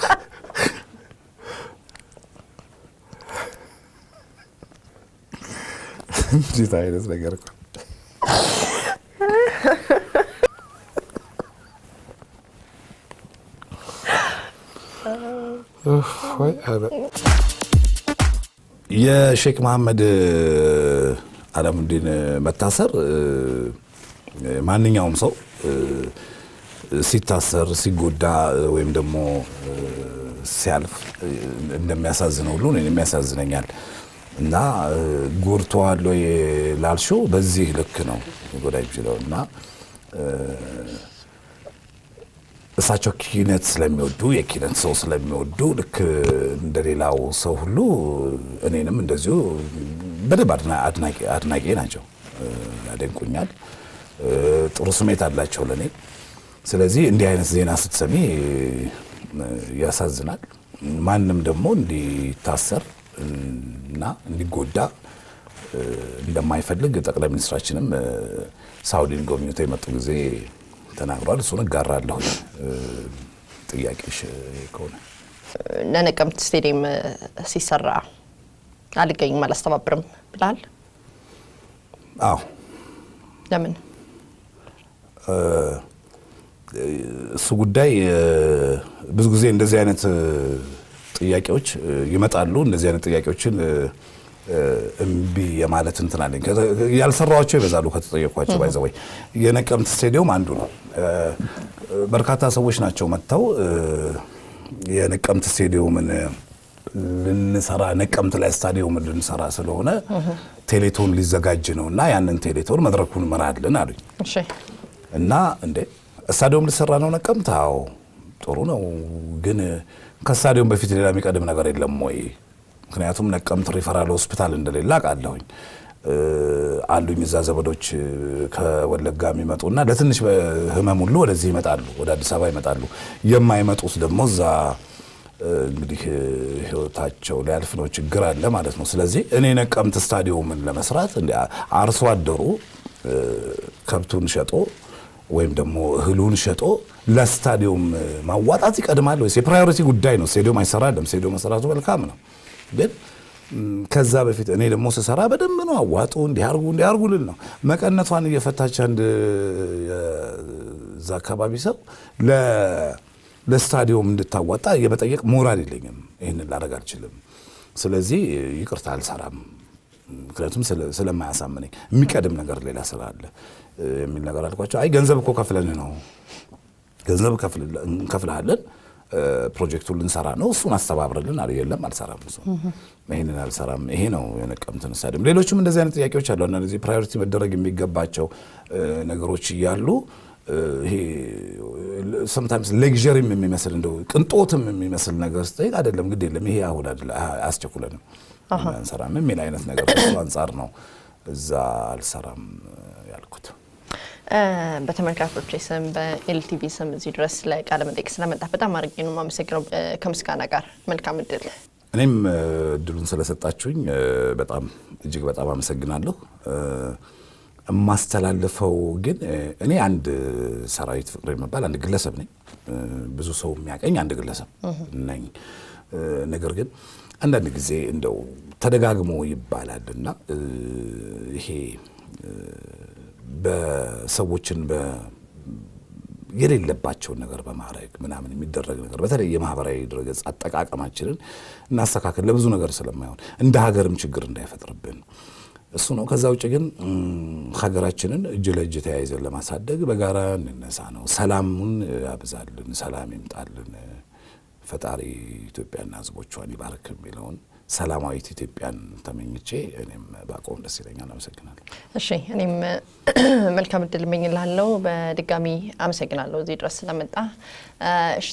[SPEAKER 2] እንዴት አይነት ነገር እኮ የሼክ መሐመድ አላሙዲን መታሰር ማንኛውም ሰው ሲታሰር ሲጎዳ ወይም ደግሞ ሲያልፍ እንደሚያሳዝነው ሁሉ እኔን የሚያሳዝነኛል እና ጎርቷል ወይ ላልሽው በዚህ ልክ ነው ጎዳ ይችላልና እሳቸው ኪነት ስለሚወዱ የኪነት ሰው ስለሚወዱ ልክ እንደሌላው ሰው ሁሉ እኔንም እንደዚሁ በደንብ አድናቂ ናቸው። ያደንቁኛል። ጥሩ ስሜት አላቸው ለኔ። ስለዚህ እንዲህ አይነት ዜና ስትሰሚ ያሳዝናል። ማንም ደግሞ እንዲታሰር እና እንዲጎዳ እንደማይፈልግ ጠቅላይ ሚኒስትራችንም ሳውዲን ጎብኝቶ የመጡ ጊዜ ተናግሯል። እሱን እጋራለሁ። ጥያቄሽ ከሆነ
[SPEAKER 1] ነቀምት ስቴዲየም ሲሰራ አልገኝም አላስተባብርም ብላል።
[SPEAKER 2] አዎ
[SPEAKER 1] ለምን?
[SPEAKER 2] እሱ ጉዳይ ብዙ ጊዜ እንደዚህ አይነት ጥያቄዎች ይመጣሉ። እንደዚህ አይነት ጥያቄዎችን እምቢ የማለት እንትን አለኝ። ያልሰራዋቸው ይበዛሉ ከተጠየኳቸው። ባይዘው የነቀምት ስቴዲየም አንዱ ነው። በርካታ ሰዎች ናቸው መጥተው የነቀምት ስቴዲየምን ልንሰራ ነቀምት ላይ ስታዲየም ልንሰራ ስለሆነ ቴሌቶን ሊዘጋጅ ነውና ያንን ቴሌቶን መድረኩን መራልን አሉኝ።
[SPEAKER 1] እሺ።
[SPEAKER 2] እና እንዴ ስታዲየም ሊሰራ ነው ነቀምት? አዎ ጥሩ ነው፣ ግን ከስታዲየም በፊት ሌላ የሚቀድም ነገር የለም ወይ? ምክንያቱም ነቀምት ሪፈራል ሆስፒታል እንደሌለ አውቃለሁኝ። አሉኝ እዛ ዘመዶች ከወለጋ የሚመጡና ለትንሽ ህመም ሁሉ ወደዚህ ይመጣሉ፣ ወደ አዲስ አበባ ይመጣሉ። የማይመጡት ደግሞ እዛ እንግዲህ ህይወታቸው ሊያልፍ ነው፣ ችግር አለ ማለት ነው። ስለዚህ እኔ ነቀምት ስታዲየምን ለመስራት አርሶ አደሩ ከብቱን ሸጦ ወይም ደግሞ እህሉን ሸጦ ለስታዲየም ማዋጣት ይቀድማል ወይስ? የፕራዮሪቲ ጉዳይ ነው። ስታዲየም አይሰራልም። ስታዲየም መሰራቱ መልካም ነው፣ ግን ከዛ በፊት እኔ ደግሞ ስሰራ በደንብ ነው አዋጡ እንዲያርጉ ልል ነው። መቀነቷን እየፈታች አንድ እዛ አካባቢ ሰው ለስታዲየም እንድታዋጣ የመጠየቅ ሞራል የለኝም። ይህንን ላደርግ አልችልም። ስለዚህ ይቅርታ አልሰራም፣ ምክንያቱም ስለማያሳምነኝ የሚቀድም ነገር ሌላ ስራ አለ የሚል ነገር አልኳቸው። አይ ገንዘብ እኮ ከፍለን ነው፣ ገንዘብ እንከፍልሃለን፣ ፕሮጀክቱን ልንሰራ ነው፣ እሱን አስተባብረልን አለ። የለም አልሰራም፣ እሱ ይሄንን አልሰራም። ይሄ ነው የነቀምትን ስታዲየም። ሌሎችም እንደዚህ አይነት ጥያቄዎች አሉ። እነዚህ ፕራዮሪቲ መደረግ የሚገባቸው ነገሮች እያሉ ይሄ sometimes ሌክዠሪም የሚመስል እንደው ቅንጦትም የሚመስል ነገር ስጠይቅ አይደለም፣ ግድ የለም ይሄ አሁን አይደለ አያስቸኩለንም አንሰራም የሚል አይነት ነገር አንጻር ነው እዛ አልሰራም ያልኩት።
[SPEAKER 1] በተመልካቾች ስም በኤልቲቪ ስም እዚህ ድረስ ለቃለ መጠይቅ ስለመጣ በጣም አድርጌ ነው የማመሰግነው። ከምስጋና ጋር መልካም እድል። እኔም
[SPEAKER 2] እድሉን ስለሰጣችሁኝ በጣም እጅግ በጣም አመሰግናለሁ። የማስተላልፈው ግን እኔ አንድ ሰራዊት ፍቅሬ የሚባል አንድ ግለሰብ ነኝ። ብዙ ሰው የሚያቀኝ አንድ ግለሰብ ነኝ። ነገር ግን አንዳንድ ጊዜ እንደው ተደጋግሞ ይባላልና ይሄ በሰዎችን የሌለባቸውን ነገር በማድረግ ምናምን የሚደረግ ነገር በተለይ የማህበራዊ ድረገጽ አጠቃቀማችንን እናስተካከል ለብዙ ነገር ስለማይሆን እንደ ሀገርም ችግር እንዳይፈጥርብን እሱ ነው። ከዛ ውጭ ግን ሀገራችንን እጅ ለእጅ ተያይዘን ለማሳደግ በጋራ እንነሳ ነው። ሰላሙን ያብዛልን፣ ሰላም ይምጣልን፣ ፈጣሪ ኢትዮጵያና ሕዝቦቿን ይባርክ የሚለውን ሰላማዊት ኢትዮጵያን ተመኝቼ እኔም ባቆም ደስ ይለኛል። አመሰግናለሁ።
[SPEAKER 1] እሺ፣ እኔም መልካም እድል እመኝልሃለሁ። በድጋሚ አመሰግናለሁ እዚህ ድረስ ስለመጣ።